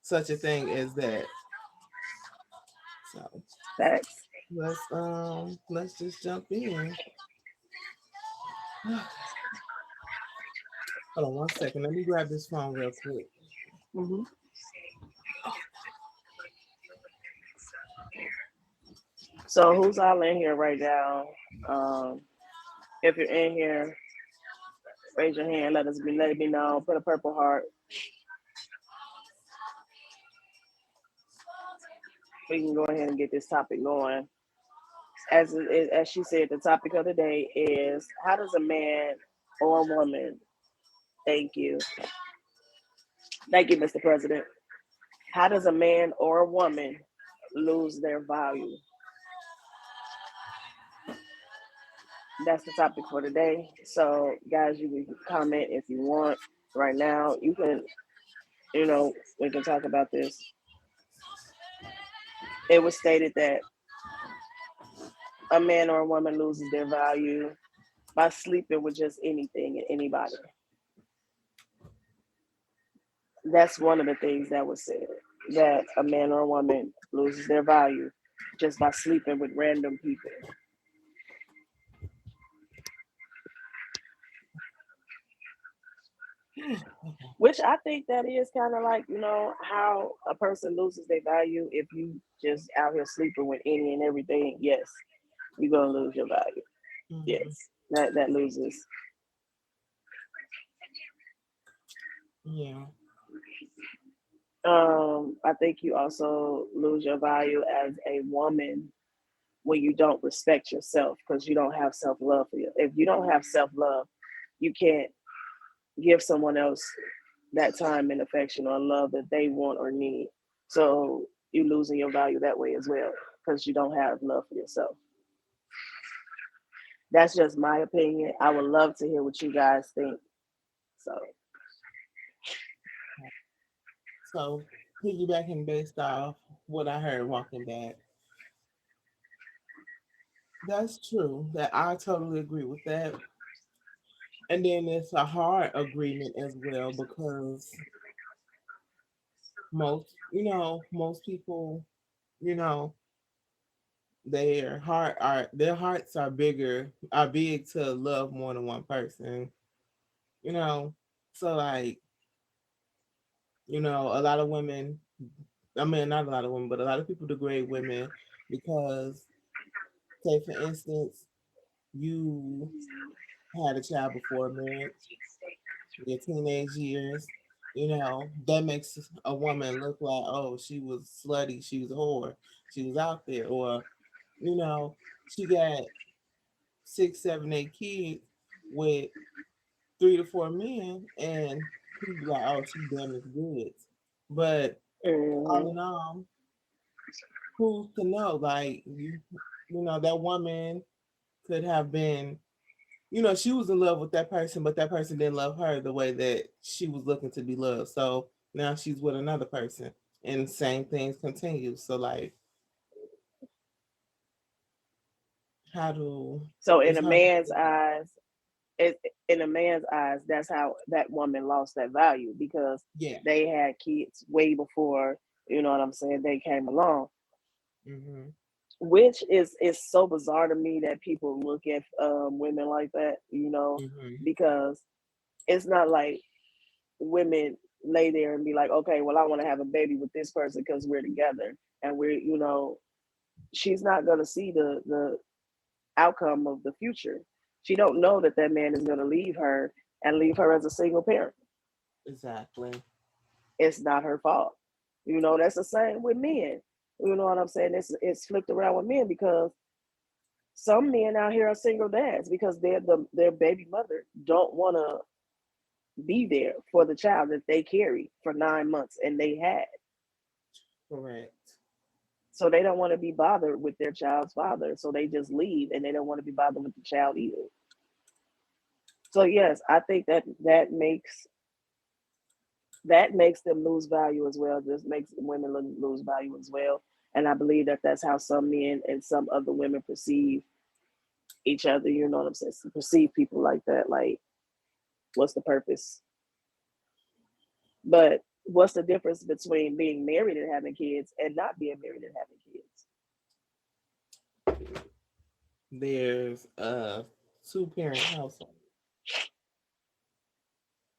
such a thing as that. So Facts. let's just jump in. Hold on one second. Let me grab this phone real quick. Hmm. So who's all in here right now? Um, if you're in here, raise your hand. Let me know. Put a purple heart. We can go ahead and get this topic going. As she said, the topic of the day is how does a man or woman, thank you, thank you, Mr. President. How does a man or a woman lose their value? That's the topic for today. So, guys, you can comment if you want right now. You can, we can talk about this. It was stated that a man or a woman loses their value by sleeping with just anything and anybody. That's one of the things that was said, that a man or a woman loses their value just by sleeping with random people. Which I think that is kind of like, how a person loses their value if you just out here sleeping with any and everything. Yes, you're gonna lose your value. Mm-hmm. Yes, that loses. Yeah. I think you also lose your value as a woman when you don't respect yourself because you don't have self love for you. If you don't have self love, you can't give someone else that time and affection or love that they want or need. So you losing your value that way as well because you don't have love for yourself. That's just my opinion. I would love to hear what you guys think. So So piggybacking based off what I heard walking back, that's true. That I totally agree with that. And then it's a hard agreement as well because most people, you know, their hearts are big to love more than one person, you know. So like, a lot of women, I mean not a lot of women, but a lot of people degrade women because, say for instance, you had a child before marriage, your teenage years, that makes a woman look like, oh, she was slutty, she was a whore, she was out there, or, you know, she got six, seven, 8 kids with 3 to 4 men, and people be like, oh, she damaged goods. But all mhm. in all, who's to know? Like that woman could have been, she was in love with that person, but that person didn't love her the way that she was looking to be loved. So now she's with another person, and same things continue. So like, how do So it's hard to say. it, in a man's eyes, that's how that woman lost that value because Yeah. they had kids way before, you know what I'm saying, they came along. Mm-hmm. Which is so bizarre to me that people look at women like that, Mm-hmm. because it's not like women lay there and be like, okay, well, I want to have a baby with this person because we're together and she's not going to see the outcome of the future. She don't know that that man is going to leave her and leave her as a single parent. Exactly. It's not her fault. That's the same with men. You know what I'm saying? It's flipped around with men because some men out here are single dads because their baby mother don't want to be there for the child that they carry for 9 months and they had. Correct. So they don't want to be bothered with their child's father. So they just leave and they don't want to be bothered with the child either. So yes, I think that makes them lose value as well. Just makes women lose value as well. And I believe that that's how some men and some other women perceive each other. You know what I'm saying? Perceive people like that. Like, what's the purpose? But What's the difference between being married and having kids and not being married and having kids? There's a two-parent household.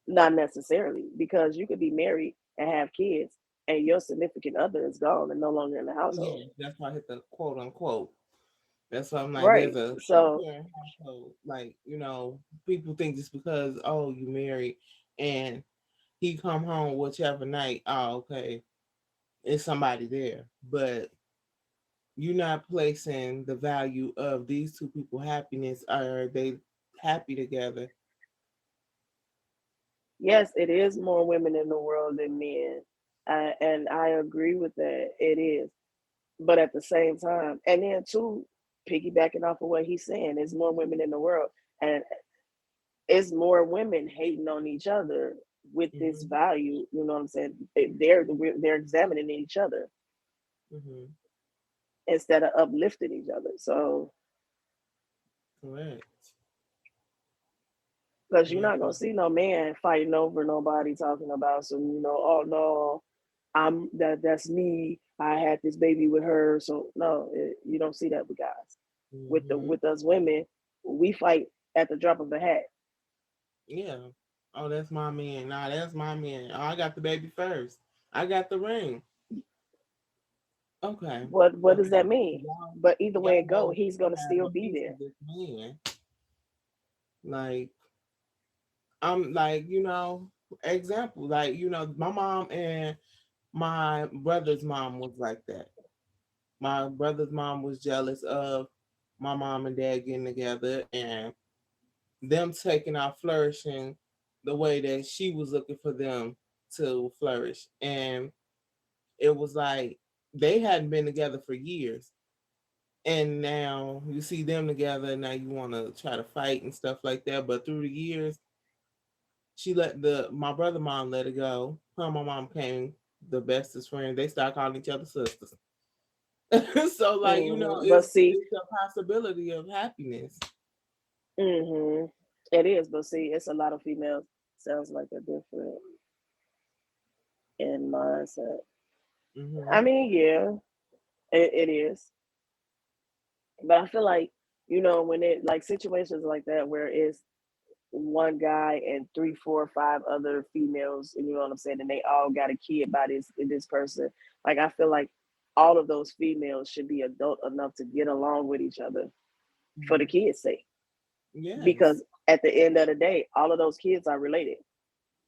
Not necessarily, because you could be married and have kids, and your significant other is gone and no longer in the household. Yeah, that's why I hit the quote unquote. That's why I'm like, there's Right. a So two-parent household. Like, people think just because, oh, you married and he come home whichever night, oh, okay, it's somebody there. But you're not placing the value of these two people happiness. Are they happy together? yes, it is more women in the world than men, and I agree with that. It is, but at the same time, and then too, piggybacking off of what he's saying, there's more women in the world, and it's more women hating on each other with this Mm-hmm. value. You know what I'm saying? They're examining each other Mm-hmm. instead of uplifting each other. So Correct. because you're Yeah. not gonna see no man fighting over nobody talking about some, oh no, that's me. I had this baby with her. So no, you don't see that with guys. Mm-hmm. With us women, we fight at the drop of a hat. Yeah. Oh, that's my man. Nah, that's my man. Oh, I got the baby first. I got the ring. Okay. What does Okay. that mean? Y'all, But either way it y'all go, both he's gonna have still a be piece there. of this man. Like, I'm like, example, like, my mom and my brother's mom was like that. My brother's mom was jealous of my mom and dad getting together and them taking out flourishing the way that she was looking for them to flourish. And it was like they hadn't been together for years. And now you see them together, and now you want to try to fight and stuff like that. But through the years, she let my brother mom let it go. Her and my mom became the bestest friends. They started calling each other sisters. So like, But see, it's a possibility of happiness. hmm it is. But see, it's a lot of females. Sounds like a different in mindset. I Hmm. mean, yeah, it is. But I feel like, when it like situations like that where it's one guy and three, four, five other females, and you know what I'm saying, and they all got a kid by this person. Like I feel like all of those females should be adult enough to get along with each other for the Hmm. kids' sake. Yes. Because at the end of the day, all of those kids are related.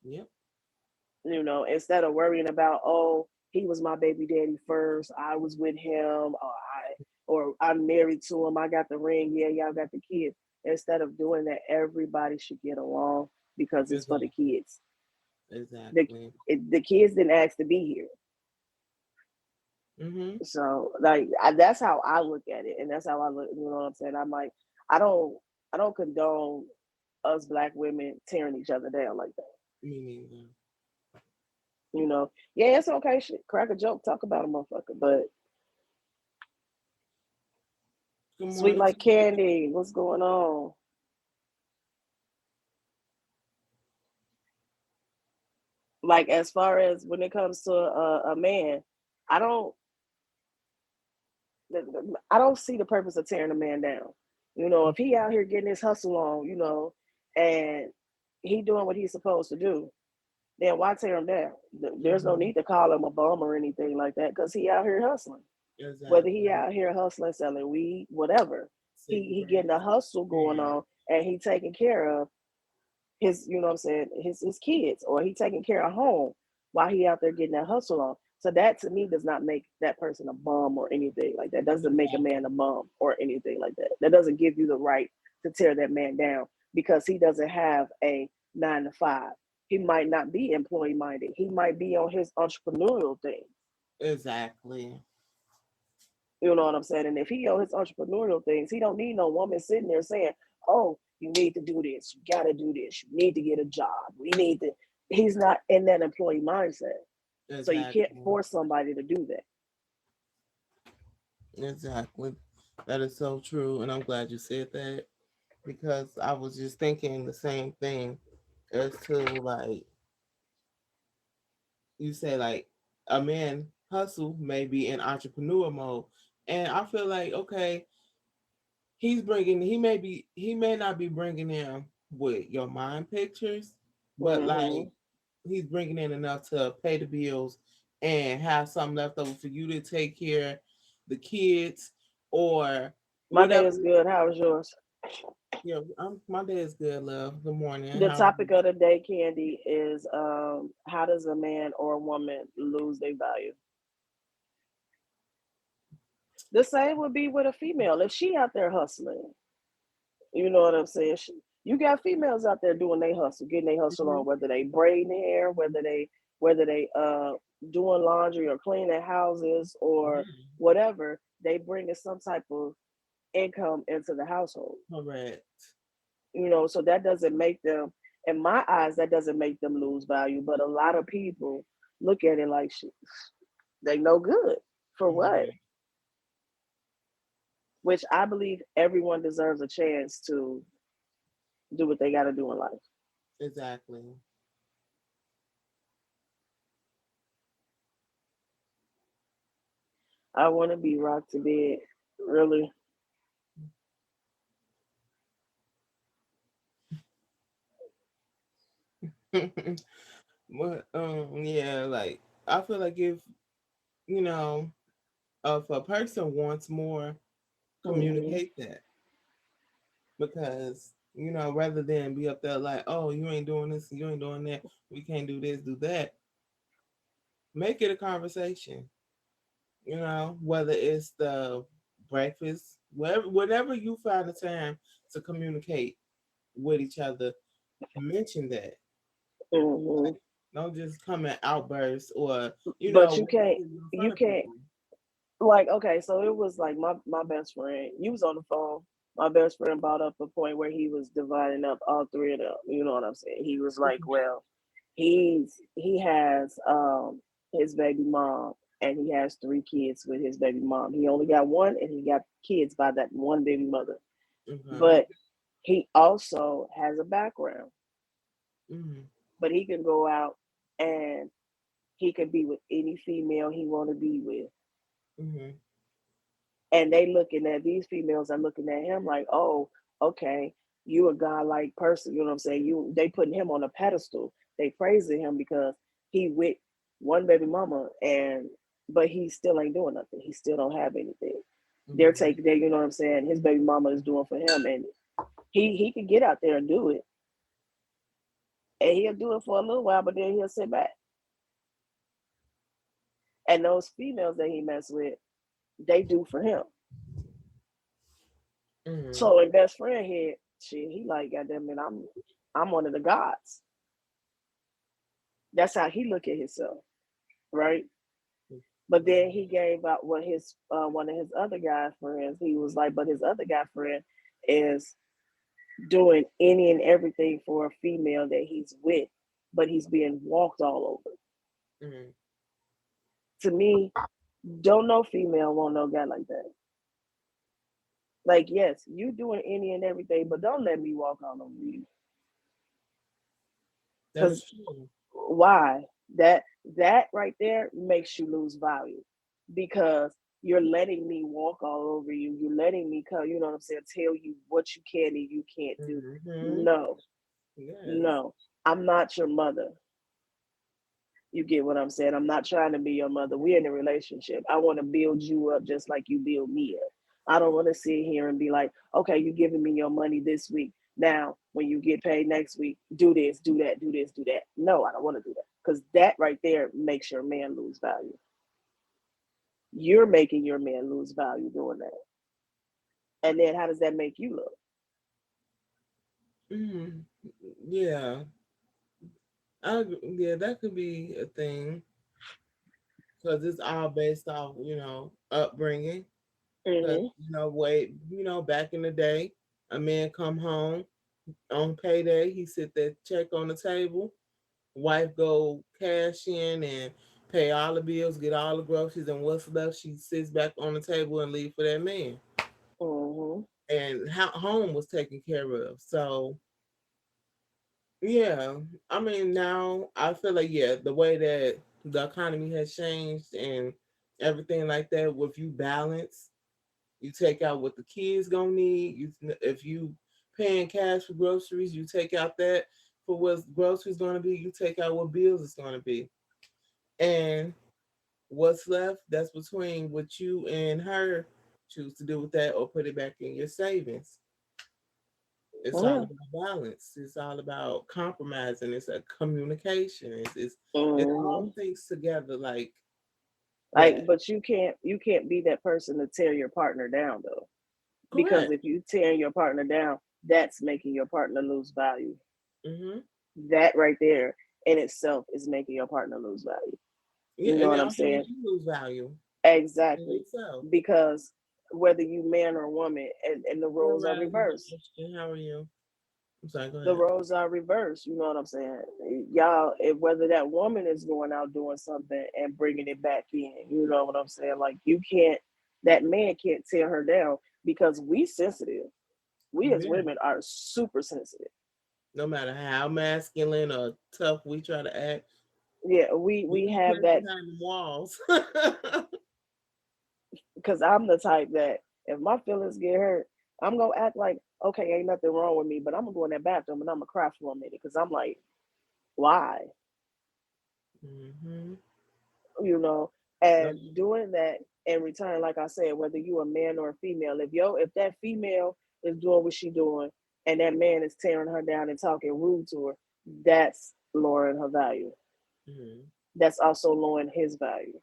Yep. Instead of worrying about, oh, he was my baby daddy first, I was with him, or I'm married to him, I got the ring, yeah, y'all got the kids. Instead of doing that, everybody should get along because it's for the Exactly. kids. The Exactly. the kids didn't ask to be here. Hmm. So like that's how I look at it, and that's how I look. You know what I'm saying? I'm like, I don't, I don't condone us black women tearing each other down like that. Me neither. Yeah, it's okay. Shit, crack a joke, talk about a motherfucker, but Good sweet morning to like you. candy, what's going on? Like as far as when it comes to a man, I don't, I don't see the purpose of tearing a man down. If he out here getting his hustle on, and he doing what he's supposed to do, then why tear him down? There's no Hmm. need to call him a bum or anything like that because he out here hustling. Whether he Exactly. out here hustling, selling weed, whatever, Sitting he getting a pretty. hustle going Yeah. on, and he taking care of his, what I'm saying, his kids, or he taking care of home while he out there getting that hustle on. So that to me does not make that person a bum or anything like that. Doesn't make a man a Exactly. bum or anything like that. That doesn't give you the right to tear that man down because he doesn't have a 9 to 5. He might not be employee minded. He might be on his entrepreneurial thing. Exactly. You know what I'm saying? And if he on his entrepreneurial things, he don't need no woman sitting there saying, "Oh, you need to do this. You got to do this. You need to get a job. We need to." He's not in that employee mindset, so you can't Exactly. force somebody to do that. Exactly. That is so true. And I'm glad you said that because I was just thinking the same thing as to like you say like a man hustle may be in entrepreneur mode, and I feel like okay, he may not be bringing in with your mind pictures, but Mm-hmm. like he's bringing in enough to pay the bills and have something left over for you to take care of the kids or My day whatever. is good. How was yours? Yeah, my day is good, love. Good morning. The How are topic of the day, Candy, is how does a man or a woman lose their value? The same would be with a female. If she out there hustling, you know what I'm saying? You got females out there doing their hustle, getting their hustle you? on, whether they braiding hair, whether they doing laundry or cleaning houses or Yeah, whatever, they bringing some type of income into the household. correct. So that doesn't make them, in my eyes, that doesn't make them lose value. But a lot of people look at it like shit, they no good for what? Right. Which I believe everyone deserves a chance to do what they got to do in life. Exactly. I want to be rocked to bed, really. But yeah, like I feel like you know if a person wants more, Hmm. communicate that because rather than be up there like, oh, you ain't doing this, you ain't doing that, we can't do this, do that. Make it a conversation. Whether it's the breakfast, whenever you find the time to communicate with each other, mention that. Hmm. Don't just come in outbursts or But when you get in front you of can't, people. like, okay, so it was like my best friend, you was on the phone. My best friend brought up a point where he was dividing up all three of them. You know what I'm saying? He was like, well, he has his baby mom and he has three kids with his baby mom. He only got one and he got kids by that one baby mother. Okay. But he also has a background. Hmm. But he can go out and he could be with any female he want to be with. Hmm. And they looking at these females are looking at him like, oh, okay, you a godlike person. You know what I'm saying? They putting him on a pedestal. They praising him because he with one baby mama, and but he still ain't doing nothing. He still don't have anything. They're Hmm. taking, you know what I'm saying? His baby mama is doing for him, and he can get out there and do it, and he'll do it for a little while, but then he'll sit back. And those females that he mess with, they do for him. Hmm. So in best friend head, shit, he like, goddamn it, I'm one of the gods. That's how he look at himself, right? But then he gave out what his one of his other guy friends. He was like, but his other guy friend is doing any and everything for a female that he's with, but he's being walked all over. Hmm. To me, don't no female want no guy like that. Like, yes, you doing any and everything, but don't let me walk all over you. That is Because true. why? That right there makes you lose value because you're letting me walk all over you. You're letting me come, you know what I'm saying, tell you what you can and you can't do. Hmm. No, Yes. no. I'm not your mother. You get what I'm saying? I'm not trying to be your mother. We're in a relationship. I want to build you up just like you build me up. I don't want to sit here and be like, okay, you giving me your money this week. Now, when you get paid next week, do this, do that, do this, do that. No, I don't want to do that because that right there makes your man lose value. You're making your man lose value doing that. And then how does that make you look? Hmm. Yeah. Yeah, that could be a thing because it's all based off upbringing. Because Mm-hmm. back in the day, a man come home on payday, he sit there, check on the table, wife go cash in and pay all the bills, get all the groceries, and what's left, she sits back on the table and leave for that man. Mm-hmm. And how home was taken care of. So yeah, I mean now I feel like the way that the economy has changed and everything like that. If you balance, you take out what the kids gonna need. If you paying cash for groceries, you take out that for what groceries gonna be. You take out what bills is gonna be, and what's left, that's between what you and her choose to do with that or put it back in your savings. It's all Yeah. about balance. It's all about compromising. It's a communication. It all Hmm. things together like Like, that. but you can't be that person to tear your partner down though, because Correct. if you tear your partner down, that's making your partner lose value. Hmm. That right there in itself is making your partner lose value. Yeah, You know and what it I'm also makes saying? you lose value in Exactly. itself. Because whether you man or woman, and the You're roles are right. reversed. How are you? I'm sorry. Go The ahead. roles are reversed. You know what I'm saying? Y'all, whether that woman is going out doing something and bringing it back in, you know what I'm saying? Like you can't, that man can't tear her down because we sensitive. We as Very. women are super sensitive. No matter how masculine or tough we try to act, Yeah, we we we be have put that behind the walls. because I'm the type that if my feelings get hurt, I'm gonna act like okay, ain't nothing wrong with me, but I'm gonna go in that bathroom and I'm gonna cry for a minute because I'm like, why? Hmm. You know, No, and doing that in return, like I said, whether you a man or a female, if that female is doing what she doing and that man is tearing her down and talking rude to her, that's lowering her value. hmm. That's also lowering his value.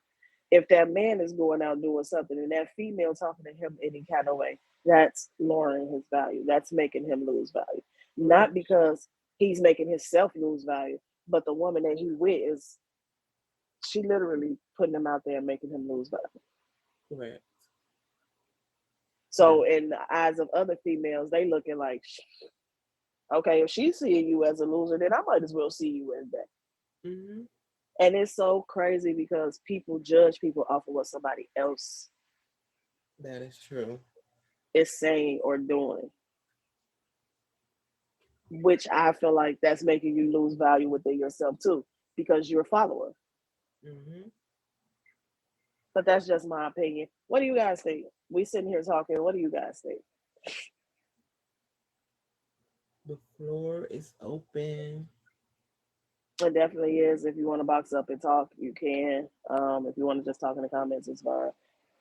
If that man is going out doing something and that female talking to him any kind of way, that's lowering his value. That's making him lose value. Not Correct. because he's making himself lose value, but the woman that he with is she literally putting him out there and making him lose value. Correct. That. So in the eyes of other females, they looking like, okay, if she's seeing you as a loser, then I might as well see you as that. Hmm. And it's so crazy because people judge people off of what somebody else That is true. is saying or doing, which I feel like that's making you lose value within yourself too, because you're a follower. Hmm. But that's just my opinion. What do you guys think? We sitting here talking. What do you guys think? The floor is open. It definitely is. If you want to box up and talk, you can. If you want to just talk in the comments, it's fine.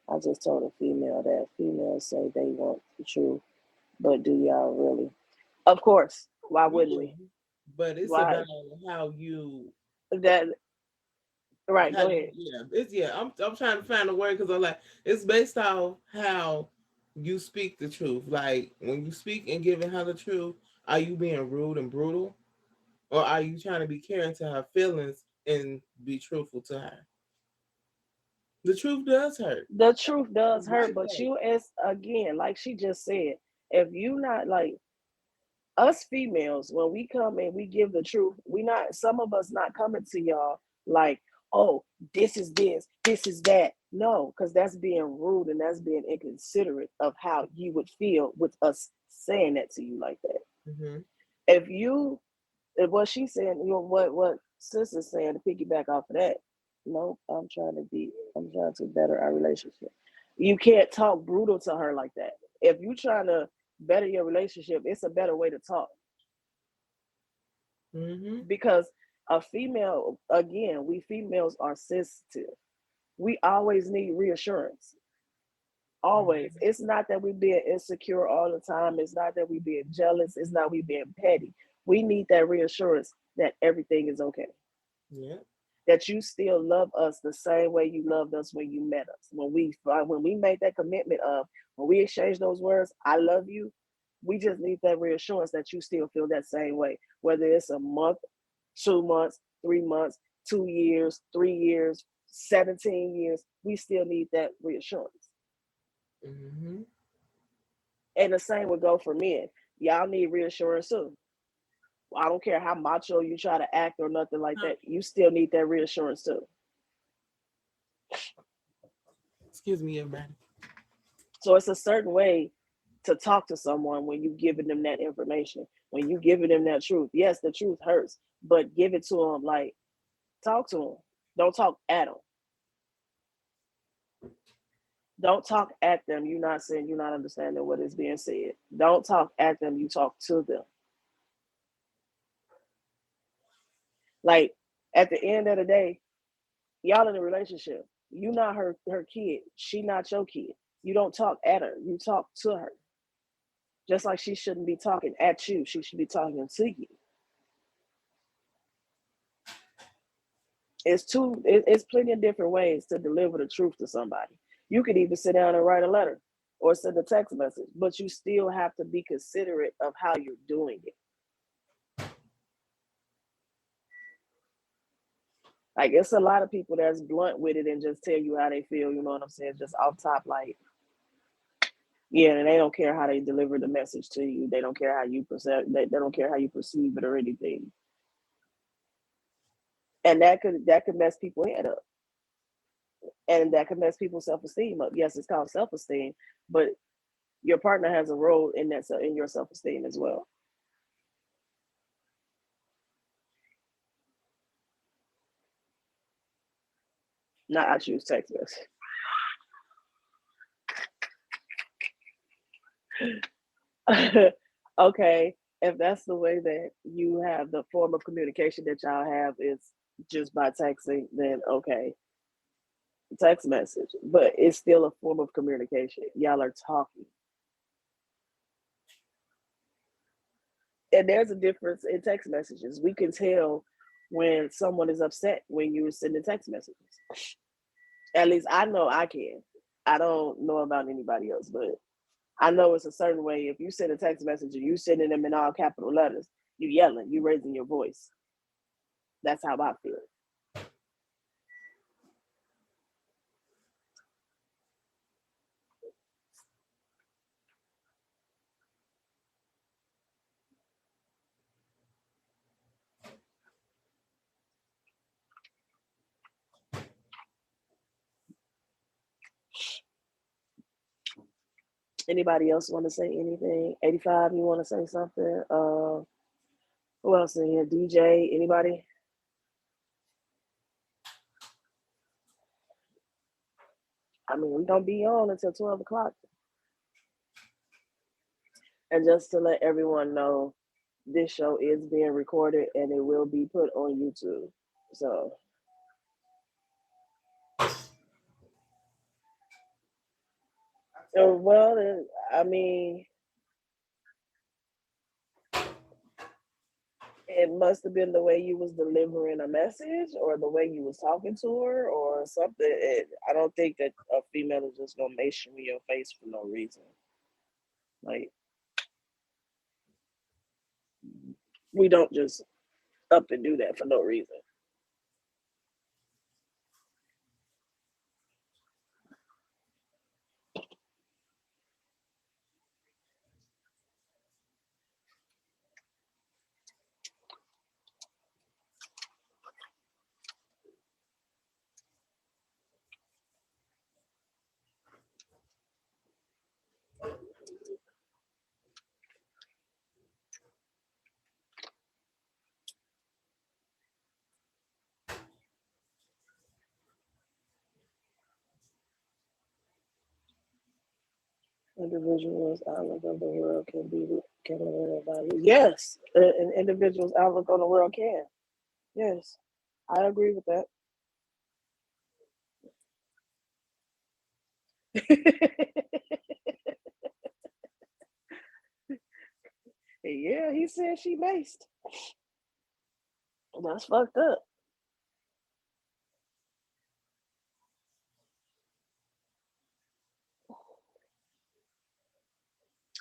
I just told a female that females say they want the truth, but do y'all really? Of course. Why wouldn't Yeah, we? but it's Why about how you that right, how go you ahead. yeah it's yeah I'm trying to find a word because I'm like it's based off how you speak the truth. Like when you speak and giving her the truth, are you being rude and brutal, or are you trying to be caring to her feelings and be truthful to her? The truth does hurt. The truth does hurt, Right but there. you as again, like she just said, if you not like us females, when we come and we give the truth, we not some of us not coming to y'all like, oh, this is that. No, because that's being rude and that's being inconsiderate of how you would feel with us saying that to you like that. Mm-hmm. If you if what she's saying, you know what sis is saying to piggyback off of that. No, I'm trying to better our relationship. You can't talk brutal to her like that. If you trying to better your relationship, it's a better way to talk Mm-hmm. because a female, again, we females are sensitive. We always need reassurance. Always. Mm-hmm. It's not that we being insecure all the time. It's not that we being jealous. It's not we being petty. We need that reassurance that everything is okay. Yeah. That you still love us the same way you loved us when you met us. When we made that commitment of when we exchanged those words, I love you. We just need that reassurance that you still feel that same way. Whether it's a month, 2 months, 3 months, 2 years, 3 years, 17 years, we still need that reassurance. Mm-hmm. And the same would go for men. Y'all need reassurance too. I don't care how macho you try to act or nothing like that. You still need that reassurance too. Excuse me, everybody. So it's a certain way to talk to someone when you giving them that information, when you giving them that truth. Yes, the truth hurts, but give it to them. Like talk to them. Don't talk at them. Don't talk at them. You're not saying, you're not understanding what is being said. Don't talk at them. You talk to them. Like at the end of the day, y'all in a relationship. You not her kid. She not your kid. You don't talk at her. You talk to her. Just like she shouldn't be talking at you. She should be talking to you. It's plenty of different ways to deliver the truth to somebody. You could even sit down and write a letter or send a text message, but you still have to be considerate of how you're doing it. Like it's a lot of people that's blunt with it and just tell you how they feel, you know what I'm saying? Just off top, like, yeah, and they don't care how they deliver the message to you. They don't care how you perceive they don't care how you perceive it or anything. And that could mess people head up. And that could mess people's self-esteem up. Yes, it's called self-esteem, but your partner has a role in that, in your self-esteem as well. Not I choose text message. Okay, if that's the way that you have the form of communication that y'all have is just by texting, then okay, text message. But it's still a form of communication. Y'all are talking. And there's a difference in text messages. We can tell when someone is upset when you're sending text messages. At least I know I can. I don't know about anybody else, but I know it's a certain way. If you send a text message and you sending them in all capital letters, you yelling, you raising your voice. That's how I feel. Anybody else want to say anything? 85, you want to say something? Who else in here? DJ, anybody? I mean, we don't be on until 12 o'clock. And just to let everyone know, this show is being recorded and it will be put on YouTube. So, well, I mean, it must have been the way you was delivering a message or the way you was talking to her or something. I don't think that a female is just gonna make sure in your face for no reason. Like, we don't just up and do that for no reason. Individuals' outlook of the world can be value. Yes, an individual's outlook on the world can. Yes, I agree with that. Yeah, he said she maced. That's fucked up.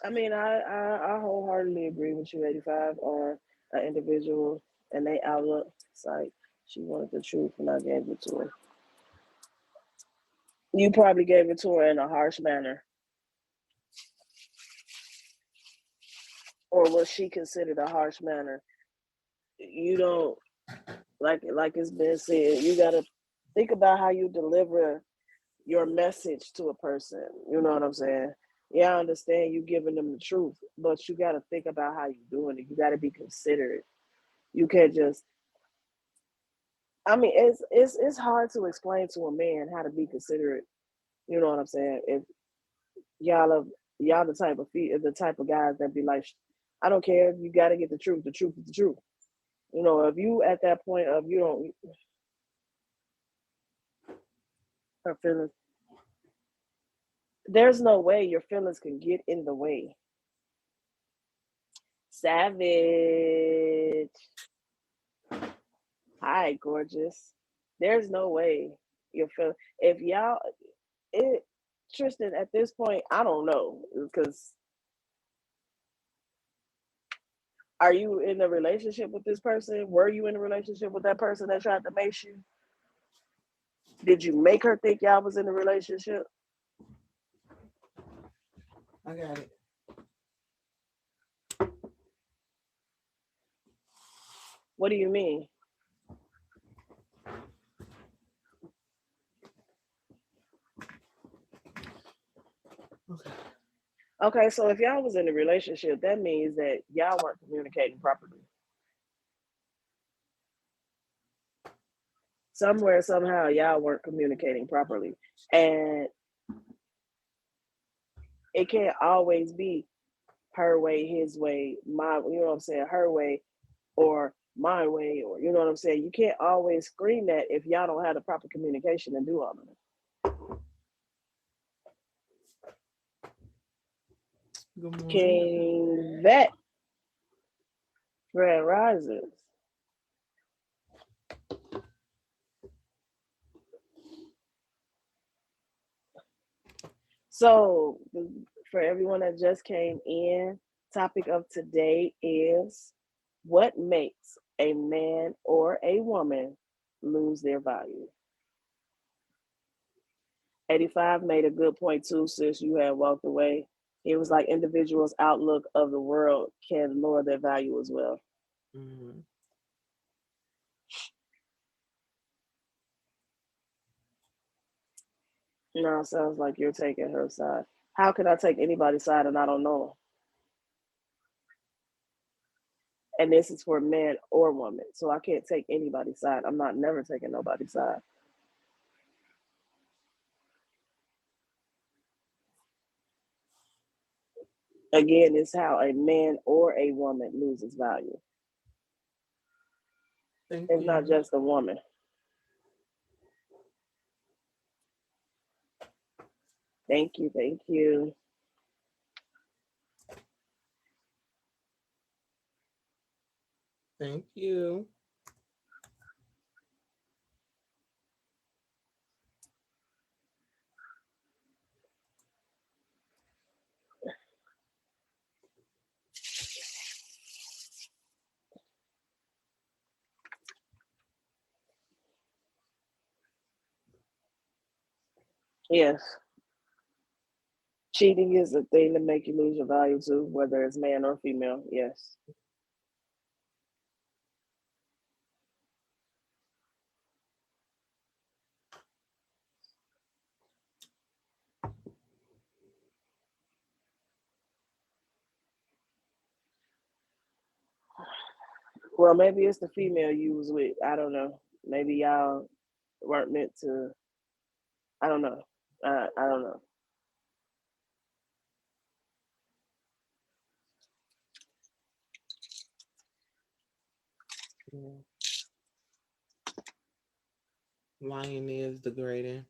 I mean, I wholeheartedly agree with you, 85, on an individual and they outlook. It's like she wanted the truth and I gave it to her. You probably gave it to her in a harsh manner. Or what she considered a harsh manner. You don't, like it's been said, you gotta think about how you deliver your message to a person. You know what I'm saying? Yeah, I understand you giving them the truth, but you got to think about how you're doing it. You got to be considerate. You can't just I mean, it's hard to explain to a man how to be considerate. You know what I'm saying? If y'all are y'all the type of guys that be like, I don't care. You got to get the truth. The truth is the truth. You know, if you at that point of you don't her feelings, there's no way your feelings can get in the way. Savage. Hi, gorgeous. There's no way your feel if y'all it Tristan at this point, I don't know because are you in a relationship with this person? Were you in a relationship with that person that tried to make you? Did you make her think y'all was in a relationship? I got it. What do you mean? Okay. Okay, so if y'all was in a relationship, that means that y'all weren't communicating properly. Somewhere, somehow, y'all weren't communicating properly. And it can't always be her way, his way, my, you know what I'm saying, her way or my way, or you know what I'm saying. You can't always scream that if y'all don't have the proper communication and do all of it. Good morning. King Vet Grand Rises. So for everyone that just came in, topic of today is what makes a man or a woman lose their value. 85 made a good point too, sis. You had walked away. It was like individuals' outlook of the world can lower their value as well. Mm-hmm. Now it sounds like you're taking her side. How can I take anybody's side and I don't know them? And this is for men or women. So I can't take anybody's side. I'm not never taking nobody's side. Again, it's how a man or a woman loses value. Thank It's not you. just a woman. Thank you, thank you. Thank you. Yes, cheating is a thing to make you lose your value too, whether it's man or female. Yes. Well, maybe it's the female you was with. I don't know. Maybe y'all weren't meant to. I don't know. I don't know. Yeah. Lying is degrading.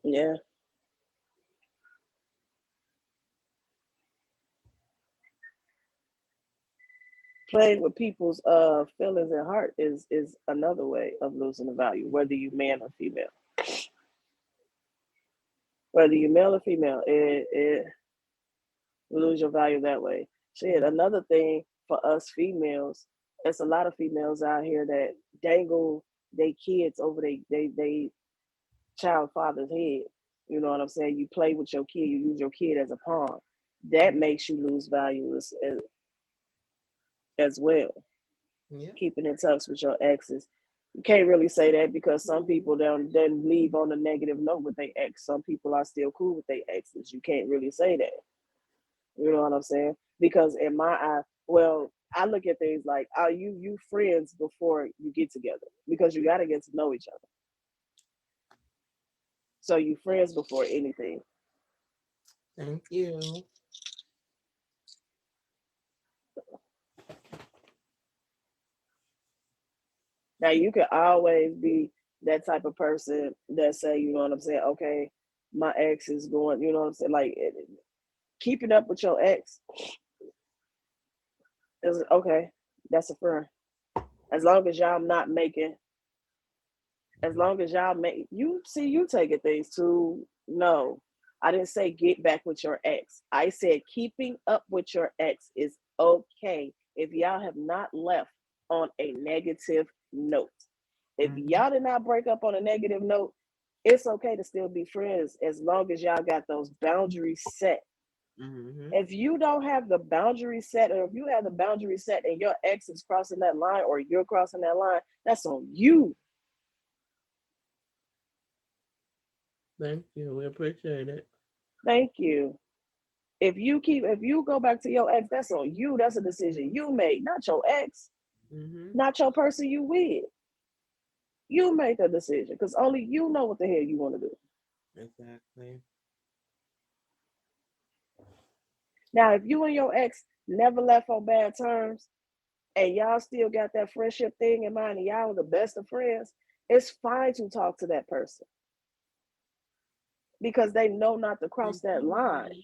Yeah. Playing with people's feelings and heart is another way of losing the value, whether you man or female. Whether you male or female, it lose your value that way. Shit, Mm-hmm. another thing for us females, there's a lot of females out here that dangle their kids over they child father's head. You know what I'm saying? You play with your kid, you use your kid as a pawn. That makes you lose value as well. Yeah. Keeping in touch with your exes. You can't really say that because some people don't then leave on a negative note with their ex. Some people are still cool with their exes. You can't really say that. You know what I'm saying? Because in my eye, well, I look at things like, are you friends before you get together? Because you got to get to know each other. So you friends before anything. Thank you. Now you can always be that type of person that say, you know what I'm saying? Okay, my ex is going, you know what I'm saying? Like keeping up with your ex is okay. That's a friend. As long as y'all not making, as long as y'all make, you see, you taking things too. No, I didn't say get back with your ex. I said keeping up with your ex is okay if y'all have not left on a negative note. If Mm-hmm. y'all did not break up on a negative note, it's okay to still be friends as long as y'all got those boundaries set. Mm-hmm. If you don't have the boundary set, or if you have the boundary set and your ex is crossing that line or you're crossing that line, that's on you. Thank you. We appreciate it. Thank you. If you go back to your ex, that's on you. That's a decision you made, not your ex, Mm-hmm. not your person you with. You make the decision because only you know what the hell you want to do. Exactly. Now, if you and your ex never left on bad terms and y'all still got that friendship thing in mind and y'all are the best of friends, it's fine to talk to that person because they know not to cross Thank that line. you.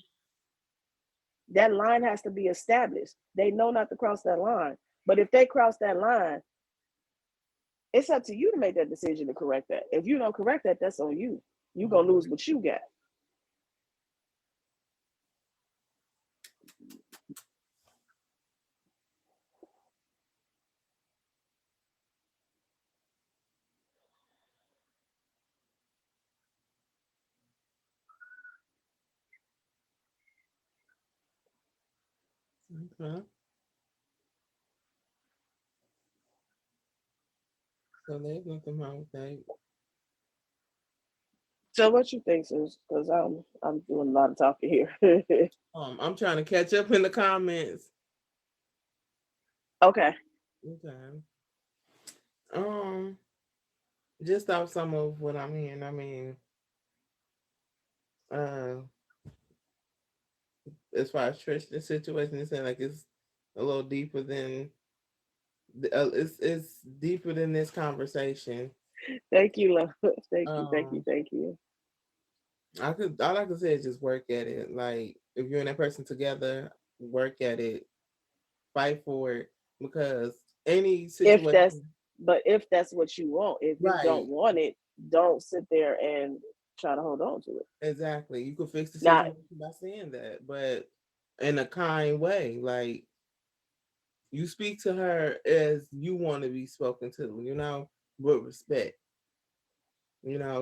That line has to be established. They know not to cross that line. But if they cross that line, it's up to you to make that decision to correct that. If you don't correct that, that's on you. You're gonna Mm-hmm. lose what you got. Okay. So there's nothing wrong with that. So what you think, sis? Because I'm doing a lot of talking here. I'm trying to catch up in the comments. Okay. Okay. Um, just off some of what I'm hearing. I mean, uh, as far as Tristan's situation is saying, like it's a little deeper than it's deeper than this conversation. Thank you, love. Thank you, thank you, Um, thank you. I could all I can say is just work at it. Like if you and that person together, work at it, fight for it, because any If that's situation, but if that's what you want, if you don't right? want it, don't sit there and try to hold on to it. Exactly. You could fix the Now, situation by saying that, but in a kind way. Like you speak to her as you want to be spoken to, with respect.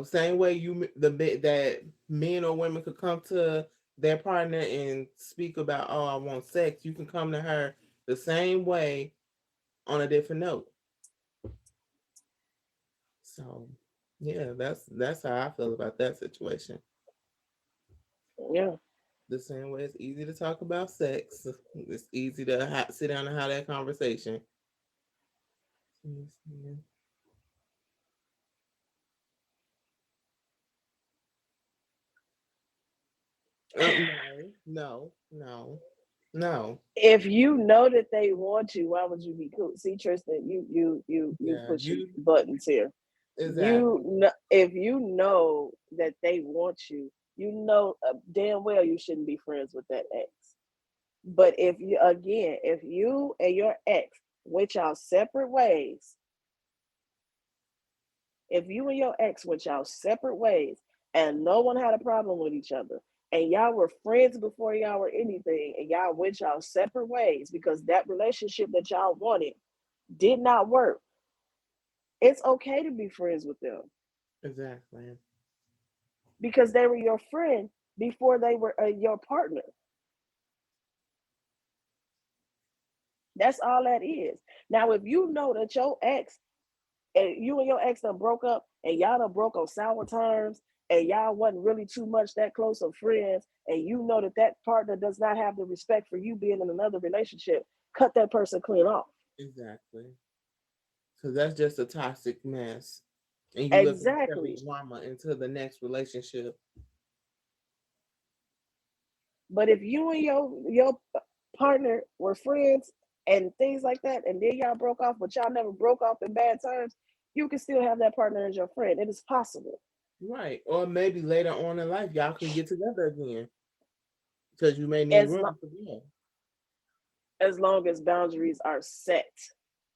Same way that men or women could come to their partner and speak about, oh, I want sex. You can come to her the same way on a different note. So, yeah, that's how I feel about that situation. yeah. The same way it's easy to talk about sex, it's easy to sit down and have that conversation. No, no, no, no. If you know that they want you, why would you be cool? See, Tristan, you Yeah, pushing buttons here. exactly, If you know that they want you, you know damn well you shouldn't be friends with that ex. But if you and your ex went y'all separate ways, if you and your ex went y'all separate ways and no one had a problem with each other and y'all were friends before y'all were anything and y'all went y'all separate ways because that relationship that y'all wanted did not work, it's okay to be friends with them exactly. because they were your friend before they were your partner. That's all that is. Now, if you know that your ex and you and your ex done broke up and y'all done broke on sour terms and y'all wasn't really too much that close of friends and you know that that partner does not have the respect for you being in another relationship, cut that person clean off. Exactly. Because that's just a toxic mess. And you looking to carry Exactly. drama into the next relationship. But if you and your partner were friends and things like that, and then y'all broke off, but y'all never broke off in bad terms, you can still have that partner as your friend. It is possible. Right. Or maybe later on in life, y'all can get together again. Because you may need As room for them. as long as boundaries are set.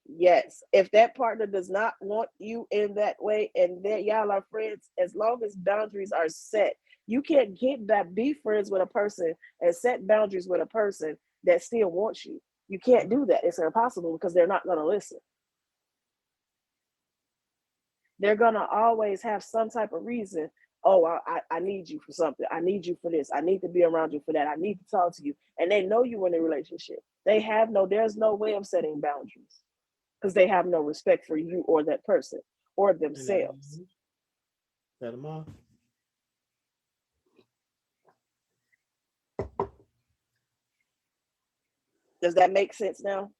Yes. If that partner does not want you in that way and that y'all are friends, as long as boundaries are set, you can't get back, be friends with a person and set boundaries with a person that still wants you. You can't do that. It's impossible because they're not going to listen. They're going to always have some type of reason. Oh, I need you for something. I need you for this. I need to be around you for that. I need to talk to you. And they know you in a relationship. There's no way of setting boundaries because they have no respect for you or that person or And that themselves. set them off. Does that make sense now?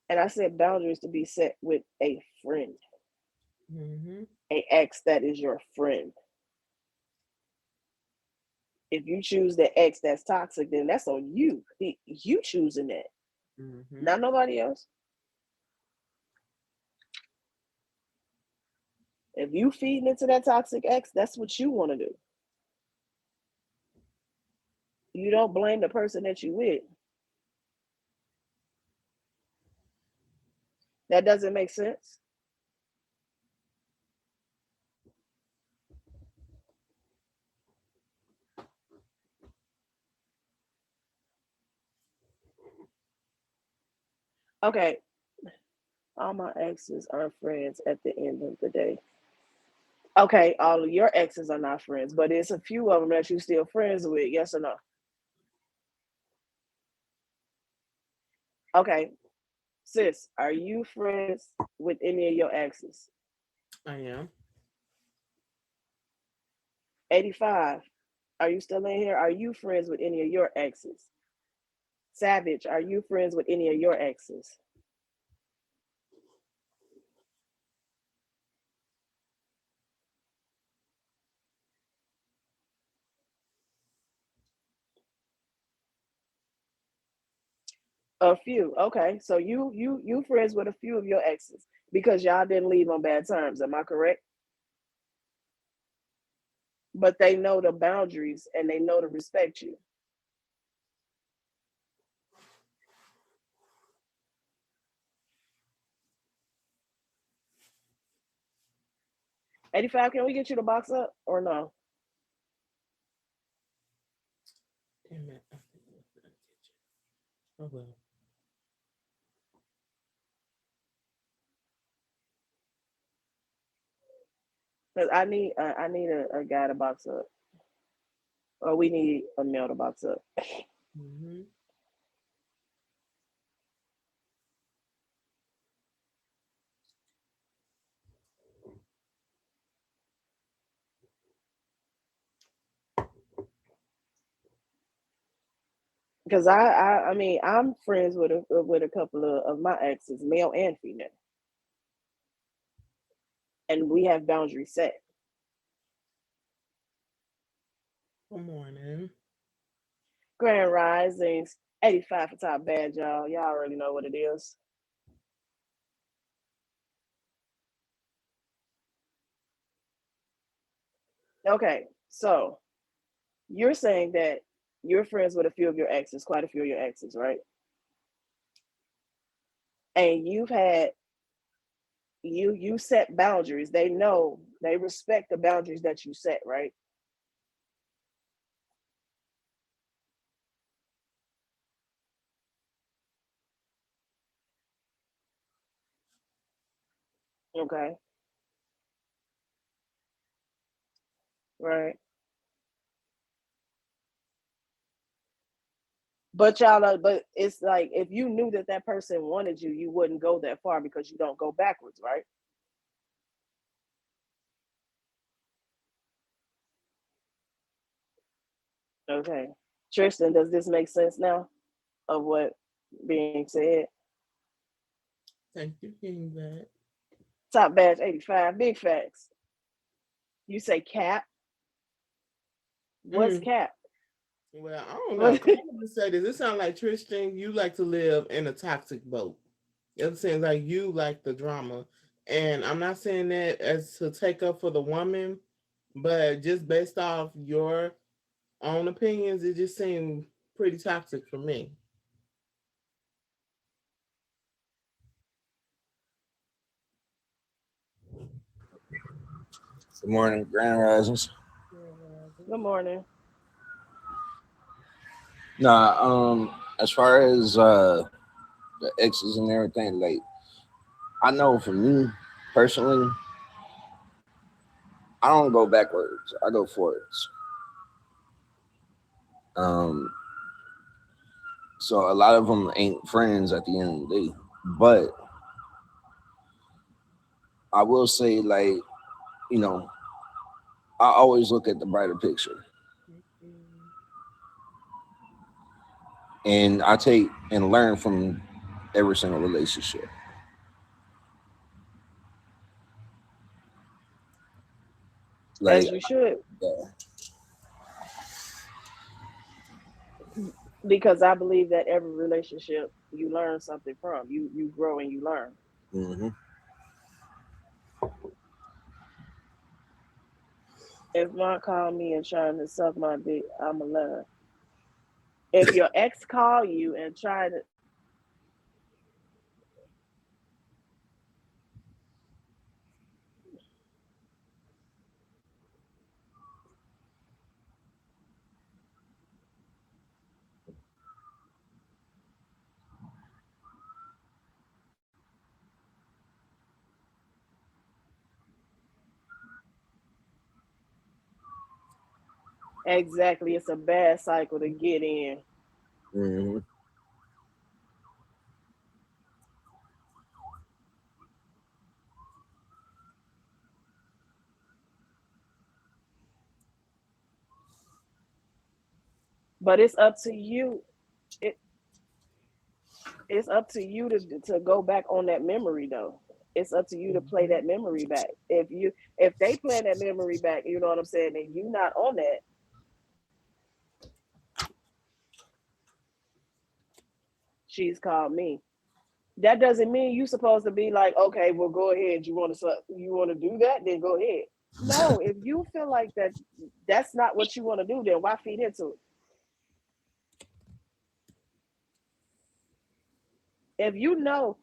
And I said boundaries to be set with a friend, Mm-hmm. a ex that is your friend. If you choose the ex that's toxic, then that's on you. You choosing that, Mm-hmm. not nobody else. If you feeding into that toxic ex, that's what you want to do. You don't blame the person that you with. That doesn't make sense. Okay, all my exes are friends at the end of the day. Okay, all of your exes are not friends, but it's a few of them that you still friends with. Yes or no? Okay, sis, are you friends with any of your exes? I am. 85, are you still in here? Are you friends with any of your exes? Savage, are you friends with any of your exes? 'A few. Okay, so you friends with a few of your exes because y'all didn't leave on bad terms. Am I correct? But they know the boundaries and they know to respect you. 85, can we get you to box up or no? Damn it. I think I left it in the kitchen. Oh well. Because I need a guy to box up, or we need a male to box up. Mm-hmm. Because I mean I'm friends with a couple of my exes, male and female, and we have boundaries set. Good morning. Grand Risings, 85 for top bad, y'all. Y'all already know what it is. Okay, so you're saying that you're friends with a few of your exes, quite a few of your exes, right? And you set boundaries. They know, they respect the boundaries that you set, right? Okay. Right. But y'all are, but it's like if you knew that that person wanted you, you wouldn't go that far because you don't go backwards, right? Okay. Tristan, does this make sense now of what being said? Thank you, King Black. Top badge 85, big facts. You say cap. What's Mm. cap? Well, I don't know. What? 'Cause I'm gonna say this. It sounds like Tristan, you like to live in a toxic boat. It seems like you like the drama. And I'm not saying that as to take up for the woman, but just based off your own opinions, it just seemed pretty toxic for me. Good morning, Grand Risings. Good morning. Nah, as far as the exes and everything, like I know for me personally, I don't go backwards. I go forwards. Um, so a lot of them ain't friends at the end of the day. But I will say, like, you know, I always look at the brighter picture, and I take and learn from every single relationship. As Like, you should, yeah. because I believe that every relationship you learn something from. You grow and you learn. Hmm. If mom called me and trying to suck my dick, I'ma love. If your ex call you and try to exactly, it's a bad cycle to get in. Hmm. But it's up to you. It it's up to you to go back on that memory though. It's up to you to play Mhm. that memory back. If they play that memory back, you know what I'm saying, and you not on that, she's called me. That doesn't mean you supposed to be like, okay, well go ahead. You want to do that? Then go ahead. No, if you feel like that's not what you want to do, then why feed into it? If you know,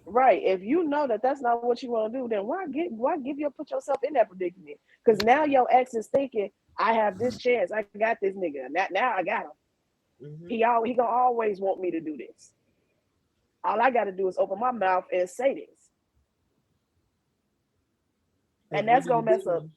right, if you know that that's not what you want to do, then why give you put yourself in that predicament? Because now your ex is thinking, I have this chance, I got this nigga, now I got him. Mhm. He gonna always want me to do this. All I got to do is open my mouth and say this, Because and what do you do?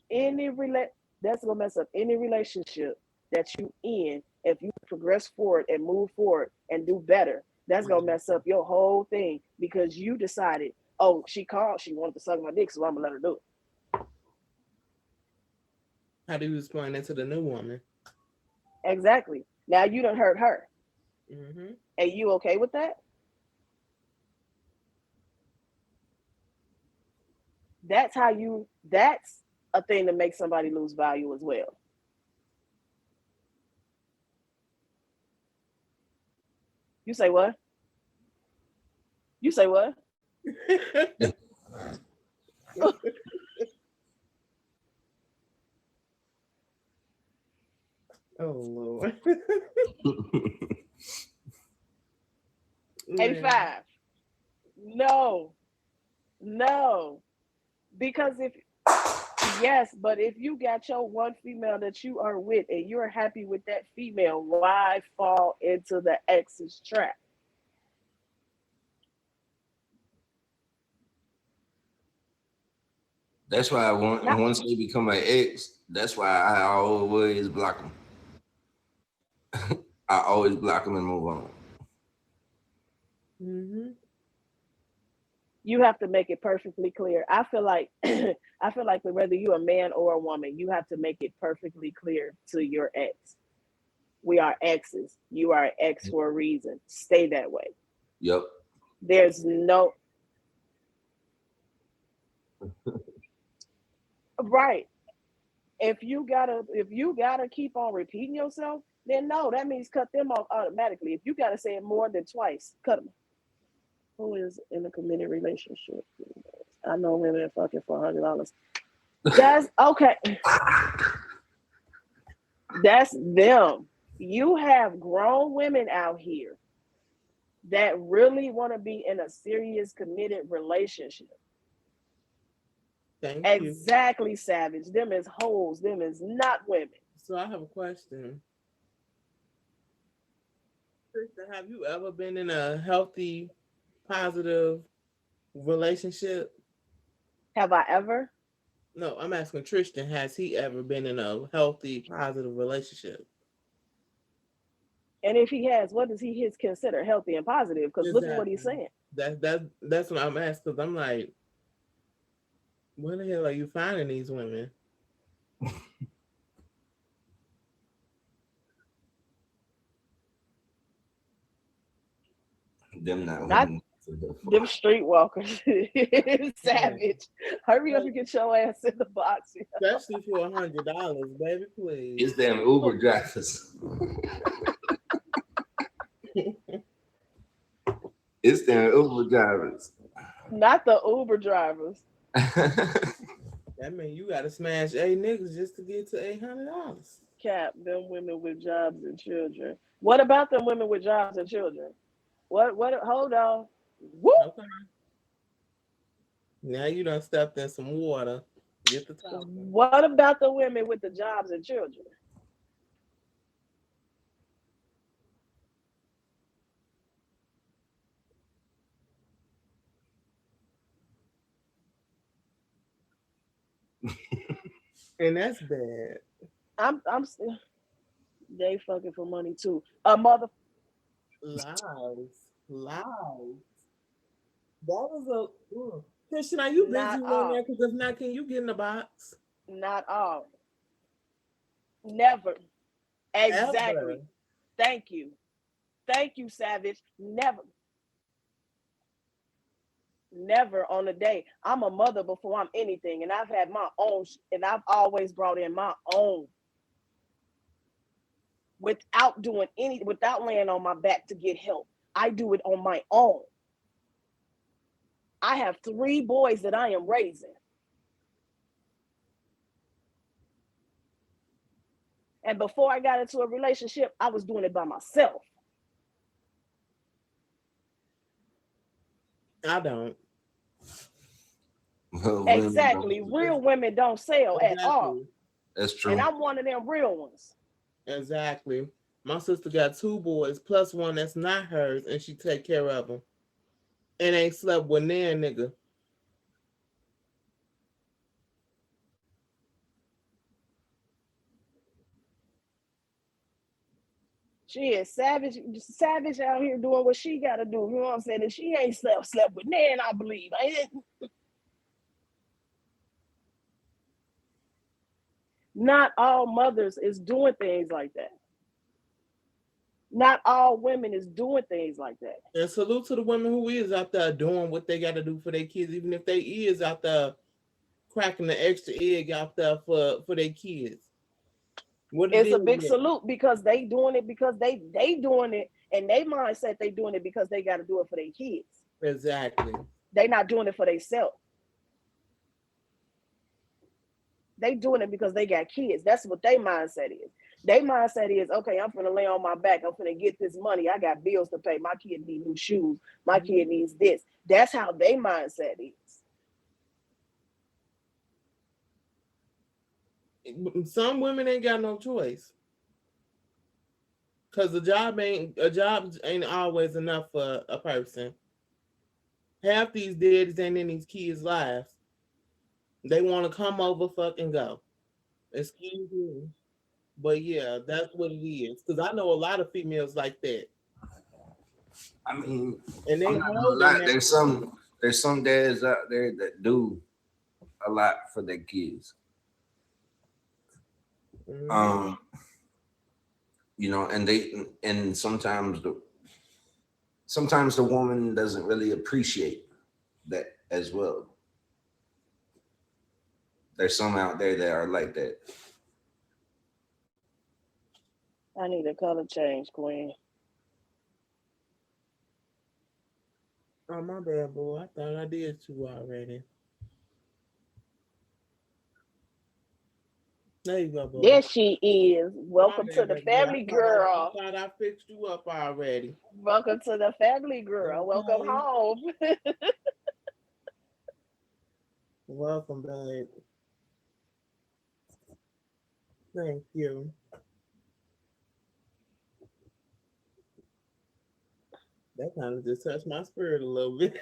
that's gonna mess up any relationship that you in. If you progress forward and move forward and do better, that's gonna mess up your whole thing because you decided, oh, she called, she wanted to suck my dick, so I'm gonna let her do it. How do you explain that to the new woman? Exactly. Now you done hurt her. Hmm. And you okay with that? That's a thing to make somebody lose value as well. You say what? You say what? Oh Lord. 85. No, no. Because if yes, but if you got your one female that you are with and you're happy with that female, why fall into the ex's trap? That's why I want Not once they become an ex, That's why I always block them. I always block them and move on. Mm-hmm. You have to make it perfectly clear. I feel like I feel like whether you're a man or a woman, you have to make it perfectly clear to your ex. We are exes. You are an ex for a reason. Stay that way. Yep. There's no right. If you gotta keep on repeating yourself, then no, that means cut them off automatically. If you gotta say it more than twice, cut them. Who is in a committed relationship? I know women are fucking for $100. That's okay. That's them. You have grown women out here that really want to be in a serious committed relationship. Thank you. Exactly, Savage. Them is hoes. Them is not women. So I have a question. Krista, have you ever been in a healthy, positive relationship? Have I ever? No, I'm asking Tristan, has he ever been in a healthy, positive relationship? And if he has, what does he his consider healthy and positive? Because look at what he's Exactly. saying. That's what I'm asking. Because I'm like, where the hell are you finding these women? Them not Not women. them streetwalkers. Man, Savage. Hurry up and get your ass in the box. especially for $100, baby, It's please. them Uber drivers. It's them Uber drivers. Not the Uber drivers. That means you got to smash 8 niggas just to get to $800. Cap, them women with jobs and children. What about them women with jobs and children? What hold on. Whoop! Okay. Now you done stepped in some water. Get the talking. What about the women with the jobs and children? And that's bad. I'm still they fucking for money too. A mother Lies. Lies. That was a. Christian, are you busy not right now? all. Because if not, can you get in the box? Not all. Never. Exactly. Ever. Thank you. Thank you, Savage. Never. Never on a day. I'm a mother before I'm anything, and I've had my own, and I've always brought in my own without doing without laying on my back to get help. I do it on my own. I have 3 boys that I am raising. And before I got into a relationship, I was doing it by myself. I don't. Well, women don't Exactly. do that. Real women don't sell at all. Exactly. That's And true. I'm one of them real ones. Exactly. My sister got 2 boys plus one that's not hers, and she take care of them. And ain't slept with nan nigga. She is savage out here doing what she gotta do. You know what I'm saying? And she ain't slept with Nan, I believe. Not all mothers is doing things like that. Not all women is doing things like that. And salute to the women who is out there doing what they got to do for their kids, even if they is out there cracking the extra egg out there for their kids. What it It's a is, big yeah. salute because they doing it because they doing it and they mindset they doing it because they got to do it for their kids. Exactly. They not doing it for themselves. They doing it because they got kids. That's what their mindset is. Their mindset is, okay, I'm gonna lay on my back. I'm gonna get this money. I got bills to pay. My kid needs new shoes. My kid needs this. That's how their mindset is. Some women ain't got no choice because a job ain't always enough for a person. Half these daddies ain't in these kids' lives. They want to come over, fucking go. Excuse me. But yeah, that's what it is. Because I know a lot of females like that. I mean, And I'm they not gonna hold their lie. man. There's some dads out there that do a lot for their kids. Mm-hmm. Um, and sometimes the woman doesn't really appreciate that as well. There's some out there that are like that. I need a color change, Queen. Oh, my bad, boy. I thought I did too already. There you go, boy. There she is. My Welcome to bad, the baby girl. family, I girl. thought I fixed you up already. Welcome to the family, girl. Welcome Okay. home. Welcome, babe. Thank you. That kind of just touched my spirit a little bit.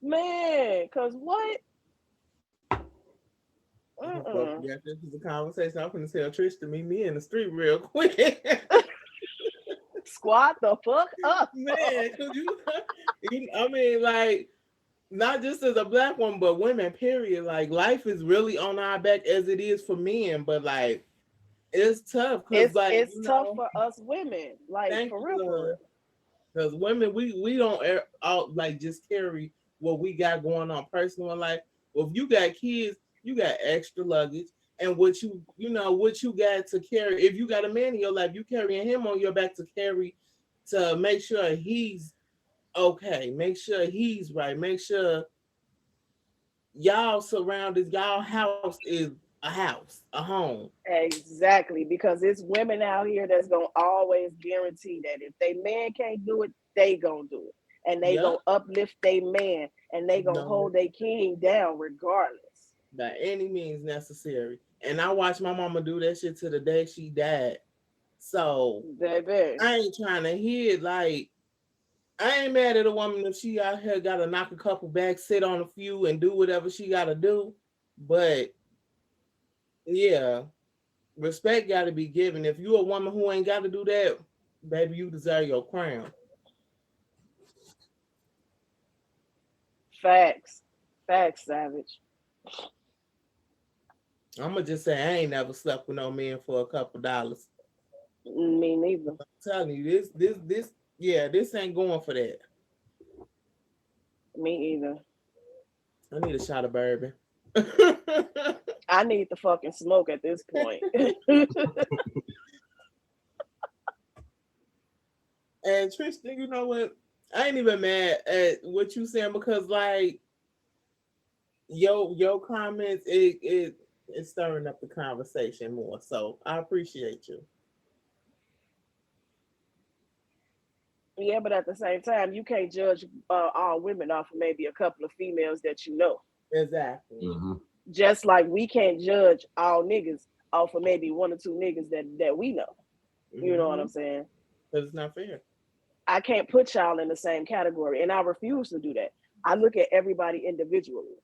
Man, cause what? Don't forget this is a conversation. I'm gonna tell Trish to meet me in the street real quick. Squat the fuck up. Man, cause I mean, like, not just as a black woman, but women, period. Like, life is really on our back as it is for men, but like, it's tough because, like, It's tough for us women. Like thank for you, real, for Lord. real. Because women, we don't out like just carry what we got going on personal in life. Well, if you got kids, you got extra luggage, and what you got to carry. If you got a man in your life, you carrying him on your back to carry to make sure he's okay, make sure he's right, make sure y'all house is a house, a home. Exactly, because it's women out here that's gonna always guarantee that if they man can't do it, they gonna do it, and they Yep. gonna uplift they man, and they gonna No, hold their king down regardless. by any means necessary. And I watched my mama do that shit to the day she died. So Baby, I ain't trying to hear like I ain't mad at a woman if she out here gotta knock a couple back, sit on a few, and do whatever she gotta do. But yeah, respect gotta be given. If you a woman who ain't gotta do that, baby, you deserve your crown. facts, facts, Savage. I'ma just say I ain't never slept with no man for a couple dollars. Me neither. I'm telling you, this ain't going for that. Me either. I need a shot of bourbon. I need the fucking smoke at this point. And Tristan, you know what? I ain't even mad at what you saying because like your comments it's stirring up the conversation more. So I appreciate you. Yeah, but at the same time, you can't judge all women off of maybe a couple of females that you know. Exactly. Mm-hmm. Just like we can't judge all niggas off of maybe one or two niggas that we know. You know what Mm-hmm. I'm saying? Because it's not fair. I can't put y'all in the same category, and I refuse to do that. I look at everybody individually.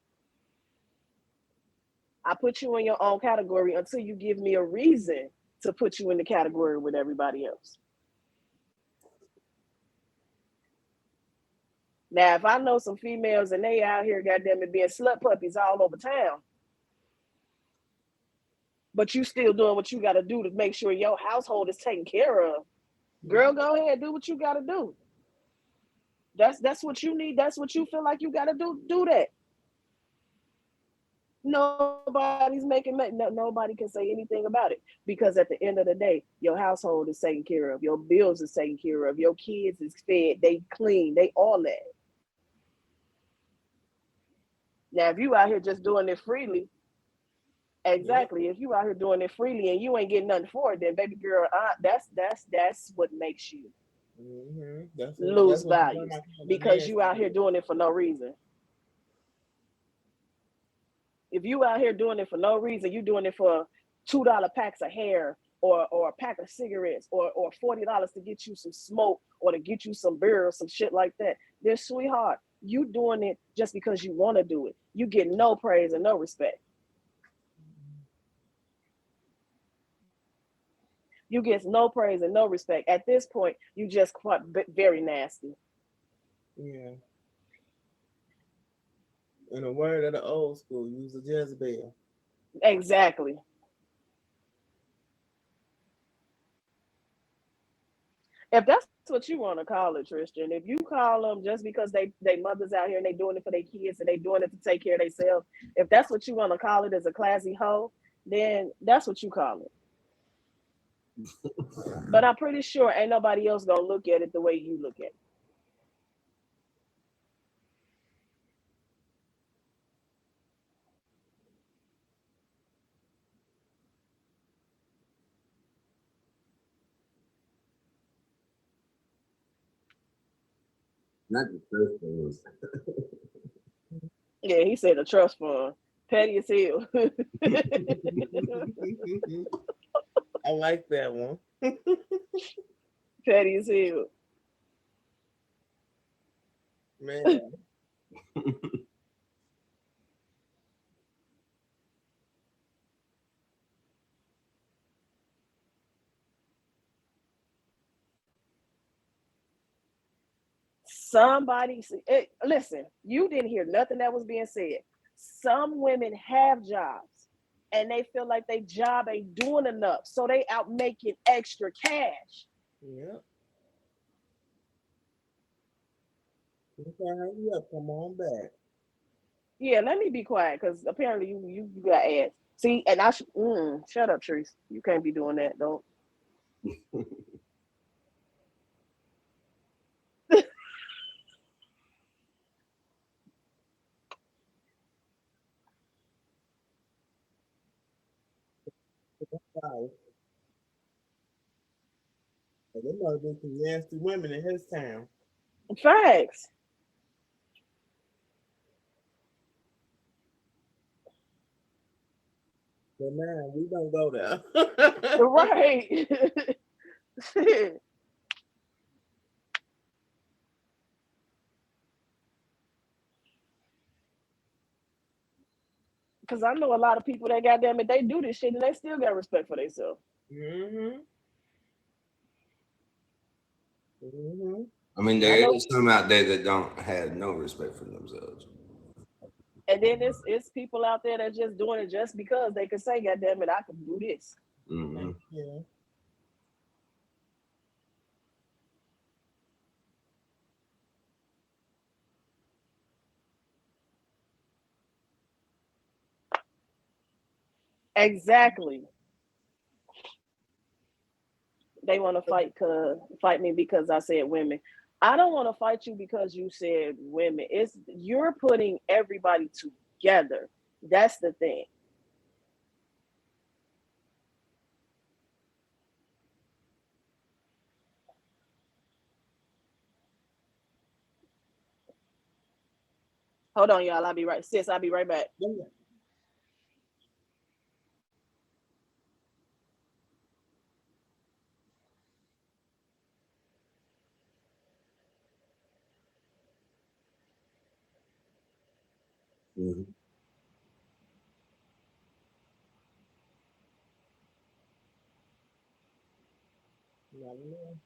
I put you in your own category until you give me a reason to put you in the category with everybody else. Now, if I know some females and they out here, goddamn it, being slut puppies all over town, but you still doing what you got to do to make sure your household is taken care of, girl, go ahead, do what you got to do. That's what you need. That's what you feel like you got to do. Do that. Nobody's making nobody can say anything about it because at the end of the day, your household is taken care of, your bills is taken care of, your kids is fed, they clean, they all that. Now, if you out here just doing it freely, Yep. exactly. If you out here doing it freely and you ain't getting nothing for it, then baby girl, that's what makes you Mm-hmm. lose That's what you values because you out here doing it for no reason. If you out here doing it for no reason, you doing it for $2 packs of hair or a pack of cigarettes or $40 to get you some smoke or to get you some beer or some shit like that. Then sweetheart, you doing it just because you want to do it. You get no praise and no respect. You get no praise and no respect. At this point, you just quite very nasty. Yeah. In a word of the old school, use a Jezebel. Exactly. If that's what you want to call it, Tristan, if you call them just because they mothers out here and they doing it for their kids and they doing it to take care of themselves, if that's what you want to call it as a classy hoe, then that's what you call it. But I'm pretty sure ain't nobody else gonna look at it the way you look at Not the first thing. it. Yeah, he said a trust fund. Petty as hell. I like that one. Petty as hell. Man. Listen, you didn't hear nothing that was being said. Some women have jobs and they feel like their job ain't doing enough. So they out making extra cash. Yep. Okay, hurry up. Come on back. Yeah, let me be quiet because apparently you got ads. See, and shut up, Trees. You can't be doing that. Don't. Wow. There must be some nasty women in his town. Facts. But man, we don't go there. Right. Because I know a lot of people that goddamn it, they do this shit and they still got respect for themselves. Mm-hmm. Mm-hmm. I mean, I there know. is some out there that don't have no respect for themselves. And then it's people out there that just doing it just because they can say, God damn it, I can do this. Mm-hmm. Yeah. Exactly. They want to fight me because I said women. I don't want to fight you because you said women. It's you're putting everybody together. That's the thing. Hold on, y'all. I'll be right. Sis, I'll be right back. Yeah. Mm-hmm. Never know.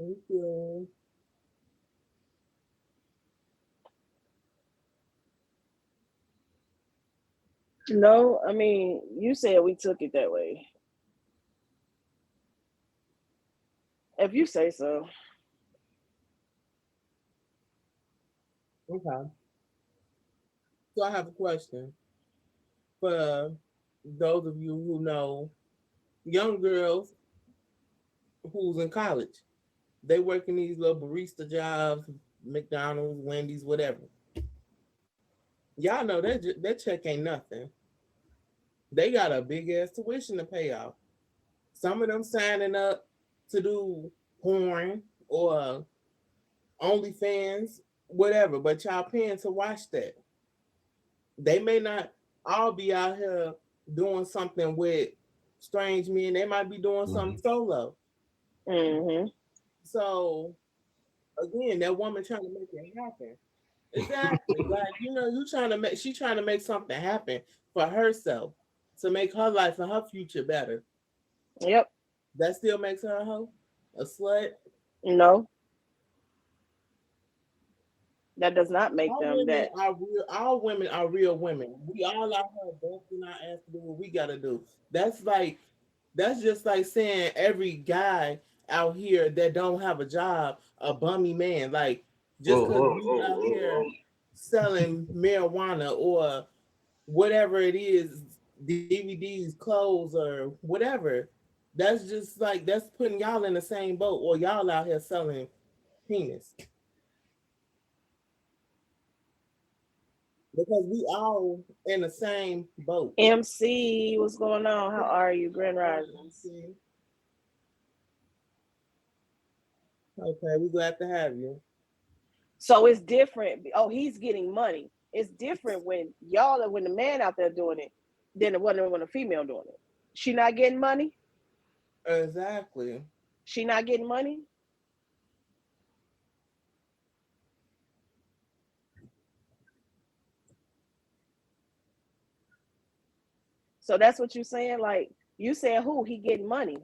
Thank you. No, I mean, you said we took it that way. If you say so. Okay. So I have a question for those of you who know young girls who's in college. They work in these little barista jobs, McDonald's, Wendy's, whatever. Y'all know that check ain't nothing. They got a big ass tuition to pay off. Some of them signing up to do porn or OnlyFans, whatever, but y'all paying to watch that. They may not all be out here doing something with strange men. They might be doing something solo. Mm-hmm. So again, that woman trying to make it happen. Exactly. Like, you trying to make she trying to make something happen for herself to make her life and her future better. Yep. That still makes her a hoe, a slut. No, that does not make All them women that. are real. All women are real women. We all out here busting our ass to do what we gotta do. That's just like saying every guy out here that don't have a job a bummy man. Like just because you out here selling marijuana or whatever it is, DVDs, clothes, or whatever. That's just like that's putting y'all in the same boat, or y'all out here selling penis because we all in the same boat. MC, what's going on? How are you? Grand Risings. Okay, we glad to have you. So it's different. Oh, he's getting money. It's different when the man out there doing it than when a female doing it. She not getting money. Exactly. She not getting money. So that's what you're saying. Like you said, who he getting money?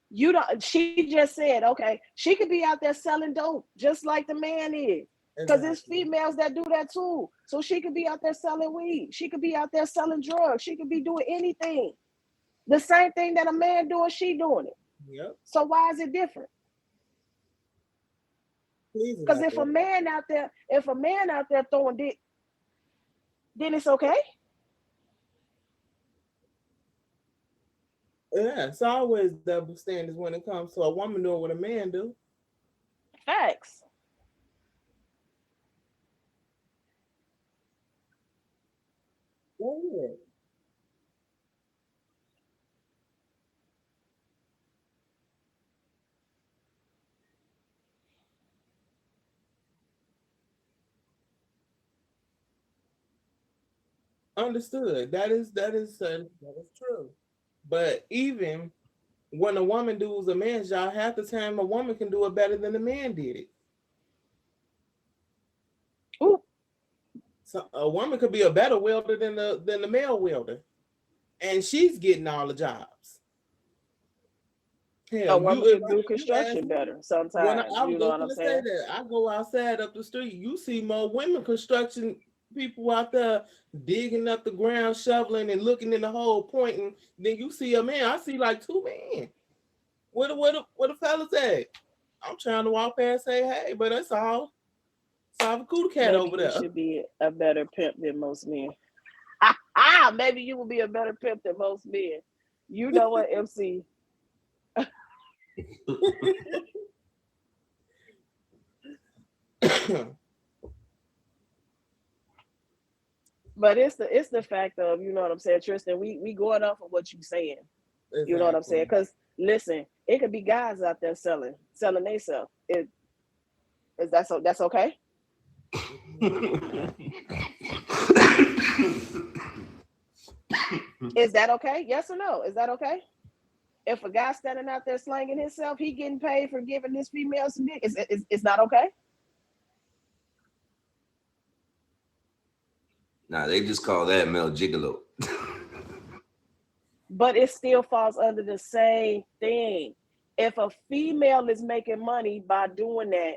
You don't. She just said, okay, she could be out there selling dope just like the man is. Because there's Exactly. females that do that too. So she could be out there selling weed. She could be out there selling drugs. She could be doing anything. The same thing that a man doing, she doing it. Yep. So why is it different? Please Because if elaborate. a man out there throwing dick, then it's okay. Yeah, it's always double standards when it comes to a woman doing what a man do. Facts. Go ahead. Understood. That is true. But even when a woman does a man's job, half the time a woman can do it better than the man did it. Ooh, So a woman could be a better welder than the male welder, and she's getting all the jobs. a Hell, woman if could do you ask construction me, better when sometimes. I was You know just what I'm gonna say saying? that, I go outside up the street, you see more women construction people out there digging up the ground, shoveling and looking in the hole, pointing. Then you see a man. I see like two men. Where the fellas at? I'm trying to walk past, say hey, but that's all. Saw the cootie cat Maybe over you there. should be a better pimp than most men. Maybe you will be a better pimp than most men. You know what, MC? But it's the fact of, you know what I'm saying, Tristan. We going off of what you saying. You know what I'm Exactly. saying? Because listen, it could be guys out there selling themselves. Is that so? That's okay. Is that okay? Yes or no? Is that okay? If a guy standing out there slanging himself, he getting paid for giving this female some dick. It's not okay. Nah, they just call that male gigolo. but it still falls under the same thing. If a female is making money by doing that,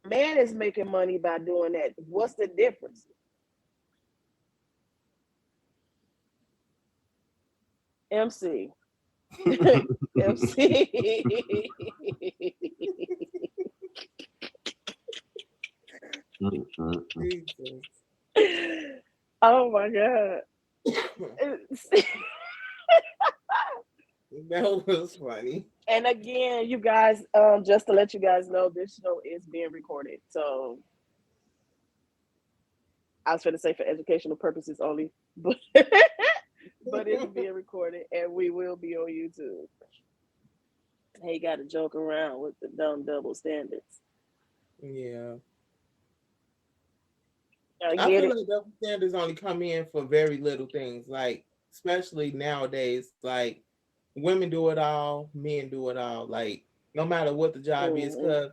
a man is making money by doing that, what's the difference? MC. MC. Jesus. Oh my God. That was funny. And again, you guys, just to let you guys know, this show is being recorded. So I was going to say for educational purposes only, but but it's being recorded and we will be on YouTube. Hey, got to joke around with the dumb double standards. Yeah. I I get feel it. like double standards only come in for very little things. Like, especially nowadays, like women do it all, men do it all. Like, no matter what the job is, Mhm. because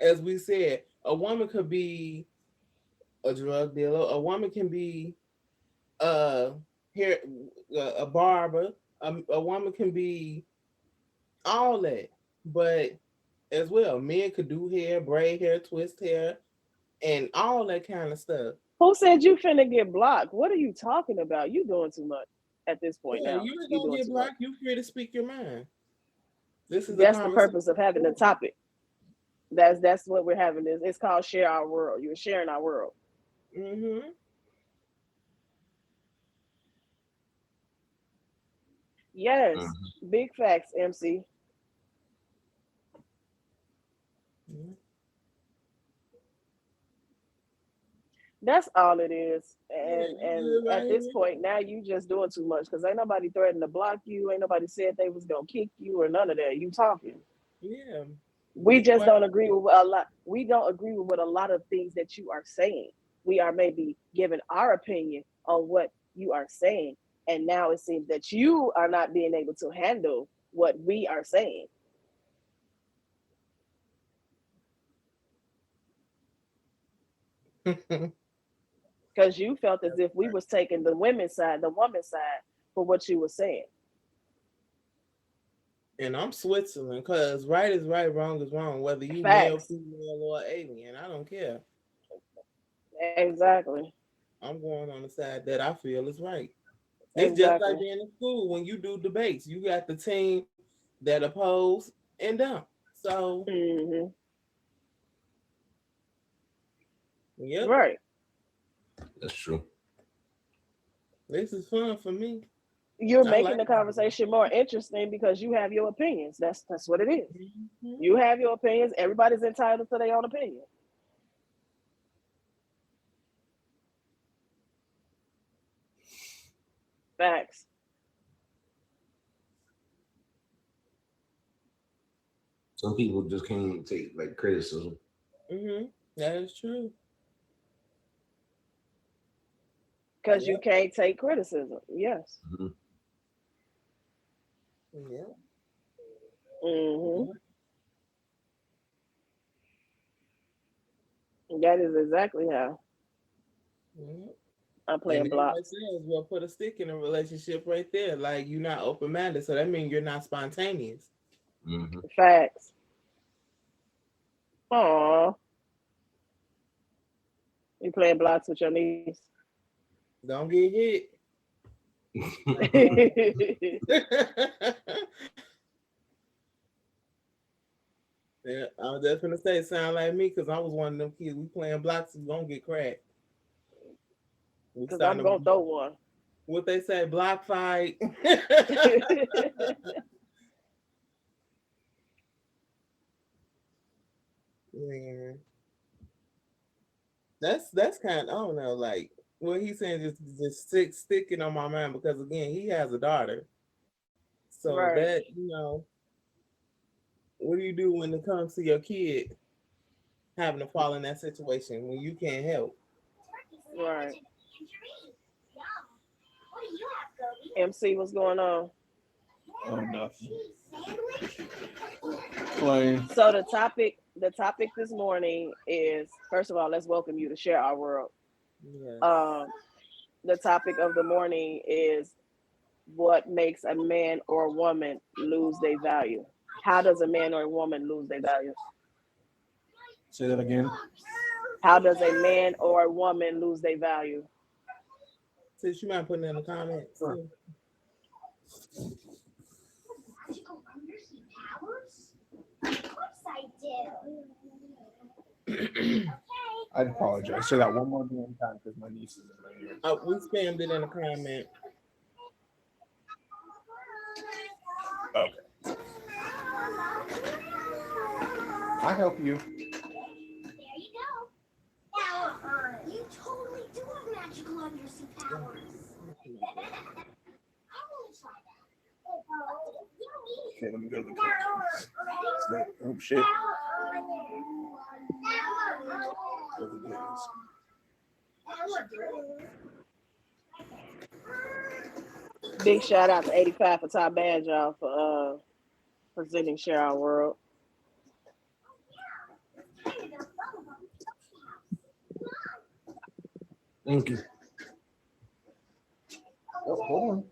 as we said, a woman could be a drug dealer, a woman can be a hair, a barber, a woman can be all that. But as well, men could do hair, braid hair, twist hair, and all that kind of stuff. Who said you finna get blocked? What are you talking about? You doing too much at this point Yeah, now. you ain't You gonna doing get too much. blocked. You free to speak your mind. This is a That's the conversation. purpose of having the topic. That's what we're having. This it's called share our world. You're sharing our world. Mm-hmm. Yes, big facts, MC. Mm-hmm. That's all it is. Yeah, And you and good right at this here. point now you just doing too much because ain't nobody threatening to block you. Ain't nobody said they was gonna kick you or none of that. You talking. Yeah. We Be just quiet. don't agree with a lot. We don't agree with what a lot of things that you are saying. We are maybe giving our opinion on what you are saying. And now it seems that you are not being able to handle what we are saying. Because you felt as if we was taking the women's side, the woman's side for what you were saying. And I'm Switzerland, cause right is right, wrong is wrong. Whether you male, Facts. female, or alien, I don't care. Exactly. I'm going on the side that I feel is right. It's just like Exactly. being in school when you do debates. You got the team that oppose and don't. So, Hmm. yep, Right. That's true. this is fun for me. You're I making like the conversation more interesting because you have your opinions. That's what it is. it. Mhm. You have your opinions. Everybody's entitled to their own opinion. Facts. Some people just can't take like criticism. Mhm. That is true. Because you Yep. can't take criticism. Yes. Mm-hmm. Yep. Hmm. Yep. That is exactly how Yep. I'm And playing then that blocks. says, well, put a stick in a relationship right there. Like you're not open minded, so that means you're not spontaneous. Mm-hmm. Facts. Aw, you playing blocks with your niece. Don't get hit. Like yeah, I was just gonna say, sound like me, because I was one of them kids. We playing blocks, we gonna get cracked. We Because I'm starting to going to throw one. what they say, block fight. Man, that's kind of I don't know, like what he's saying just sticking on my mind because again he has a daughter, so Right. that what do you do when it comes to your kid having to fall in that situation when you can't help? Right. MC, what's going on? Oh, nothing. Playing. So the topic this morning is first of all, let's welcome you to Share Our World. Yes. Um, The topic of the morning is what makes a man or a woman lose their value. How does a man or a woman lose their value? Say that again. How does a man or a woman lose their value? Since you might put it in the comments. Sure. Too. I apologize. Say that one more damn time because my niece is in my ear. We spammed it in the comment. Okay. I'll help you. There you go. Now, you totally do have magical undersea powers. I want to try that. Okay, let me go to the comments. Oh shit. Go to the days. Big shout out to 85 for top band, y'all, for presenting Share Our World. Thank you. Oh, hold on.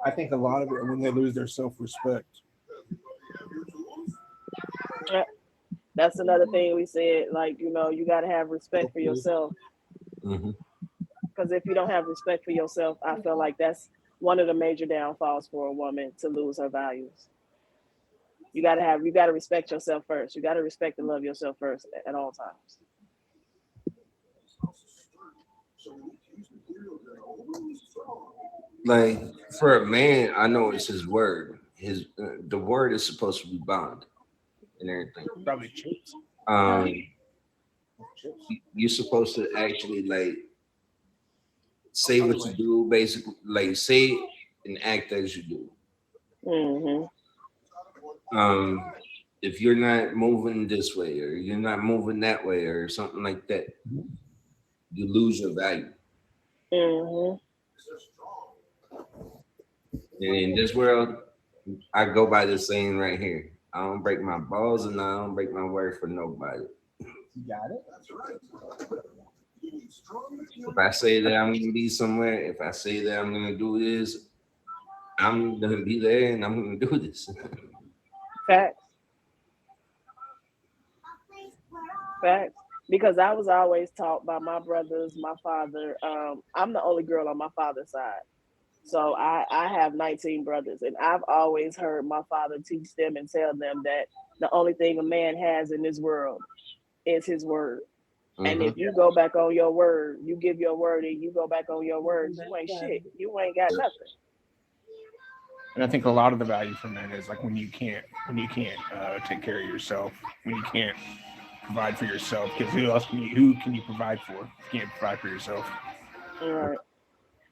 I think a lot of it when they lose their self-respect. That's another thing we said, like, you know, you got to have respect for yourself. Mhm. Because if you don't have respect for yourself, I feel like that's one of the major downfalls for a woman to lose her values. You got to respect yourself first. You got to respect and love yourself first at all times. Like for a man, I know it's his word. The word is supposed to be bond and everything. Probably chips. You're supposed to actually like say what you do, basically, like say and act as you do. Mm-hmm. If you're not moving this way or you're not moving that way or something like that, you lose your value. Mm-hmm. And in this world, I go by this saying right here. I don't break my balls and I don't break my word for nobody. You got it. If I say that I'm gonna be somewhere, if I say that I'm gonna do this, I'm gonna be there and I'm gonna do this. Facts. Facts. Because I was always taught by my brothers, my father. I'm the only girl on my father's side. So I have 19 brothers, and I've always heard my father teach them and tell them that the only thing a man has in this world is his word. And if you go back on your word, you give your word and you go back on your word, you ain't shit. You ain't got nothing. And I think a lot of the value for men is like when you can't take care of yourself, when you can't provide for yourself, because who can you provide for if you can't provide for yourself? Right.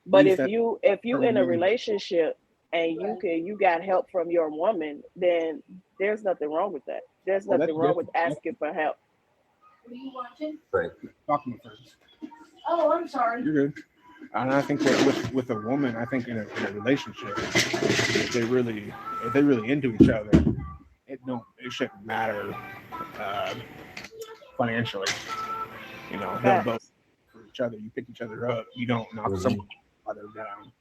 But if you in a relationship and you got help from your woman, then there's nothing wrong with that. There's nothing wrong with asking for help. What are you watching? Right. Talk to me first. Oh, I'm sorry. You're good. And I think that with a woman, I think in a relationship, if they really into each other, it shouldn't matter financially. You know, they'll both for each other. You pick each other up. You don't knock someone other down.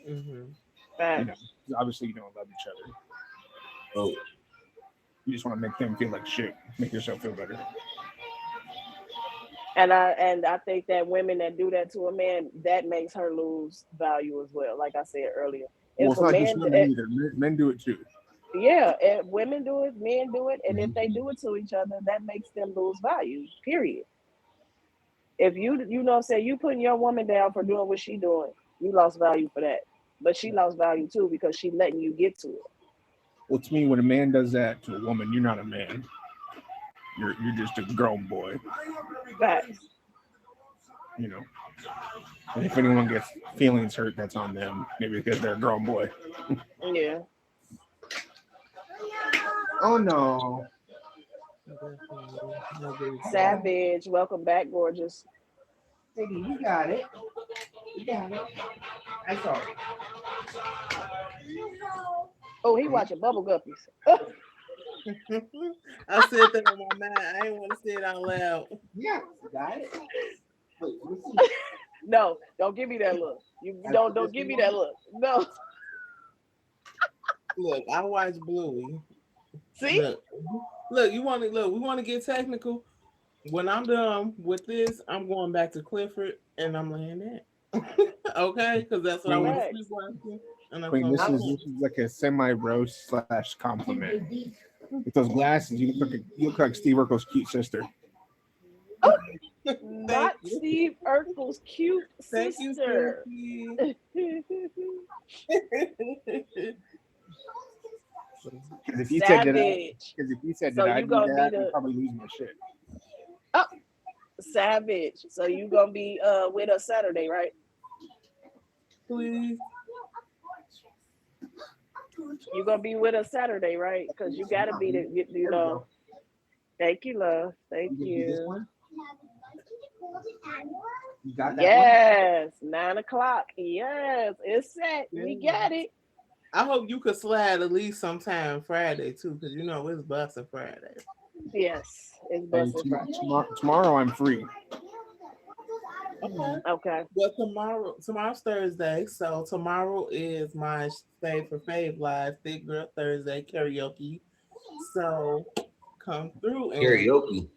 Mm-hmm. Facts. You know, obviously you don't love each other. Oh, You just want to make them feel like shit. Make yourself feel better. And I think that women that do that to a man, that makes her lose value as well. Like I said earlier, Well, if it's a not man, just women either. Men do it too. yeah, if women do it, men do it, and if they do it to each other, that makes them lose value. Period. If you know what I'm saying, you putting your woman down for doing what she doing, you lost value for that. But she lost value too because she letting you get to it. Well, to me, when a man does that to a woman, you're not a man. You're just a grown boy. Facts. You know. And if anyone gets feelings hurt, that's on them. Maybe because they're a grown boy. Yeah. Oh no. Savage, welcome back, gorgeous. Piggy, you got it. You got it. That's all. Oh, he watching Bubble Guppies. I said that on my mind. I didn't want to say it out loud. Yeah, you got it. Wait, let me see. No, don't give me that look. You don't give me that look. No. Look, I watch Bluey. See? Look, you want to look? We want to get technical. When I'm done with this, I'm going back to Clifford and I'm laying that. Okay, because that's what I want to Facts. sleep watching. And that's Queen, what this I'm is like a semi-roast / compliment. With those glasses, you look like Steve Urkel's cute sister. Not you. Steve Urkel's cute Thank you, sister. Sissy. Because if you said that, Savage. because if you said So that I you do gonna be that, the I'd probably lose my shit. Savage. So you gonna be with us Saturday, right? Please. You gonna be with us Saturday, right? Because you gotta be the you know. Thank you, love. Thank You get this you. one? You got that Yes, 9 o'clock. Yes, it's set. We got it. I hope you could slide at least sometime Friday too, because you know it's busting Friday. Yes, it's And busted Friday. tomorrow I'm free. Okay. Okay. Well, tomorrow's Thursday, so tomorrow is my Fave for Fave live Thick Girl Thursday karaoke. So come through and Karaoke.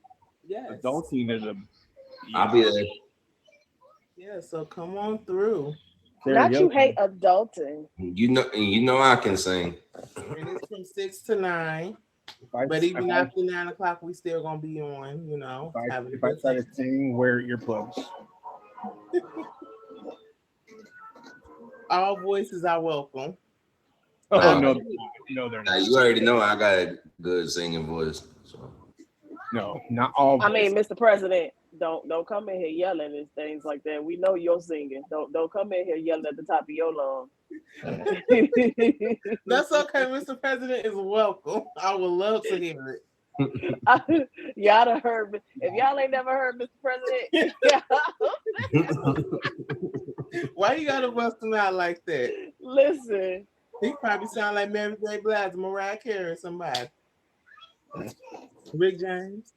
yes, Adulting is a I'll be there. yeah. So come on through, Not you karaoke. hate adulting. You know I can sing. and it's from 6 to 9. If But even I, after 9 o'clock, we still gonna be on. You know, having a if I good try to time. sing, wear earplugs. All voices are welcome. Oh Nah. no, they're Now, not. you already know I got a good singing voice. So. No, not all. I mean, Mr. President, don't come in here yelling and things like that. We know you're singing. Don't come in here yelling at the top of your lungs. That's okay, Mr. President is welcome. I would love to hear it. Y'all done heard me. If y'all ain't never heard Mr. President, Why you gotta bust him out like that? listen. He probably sound like Mz.BlackDiamond, Mariah Carey, or somebody. Rick James.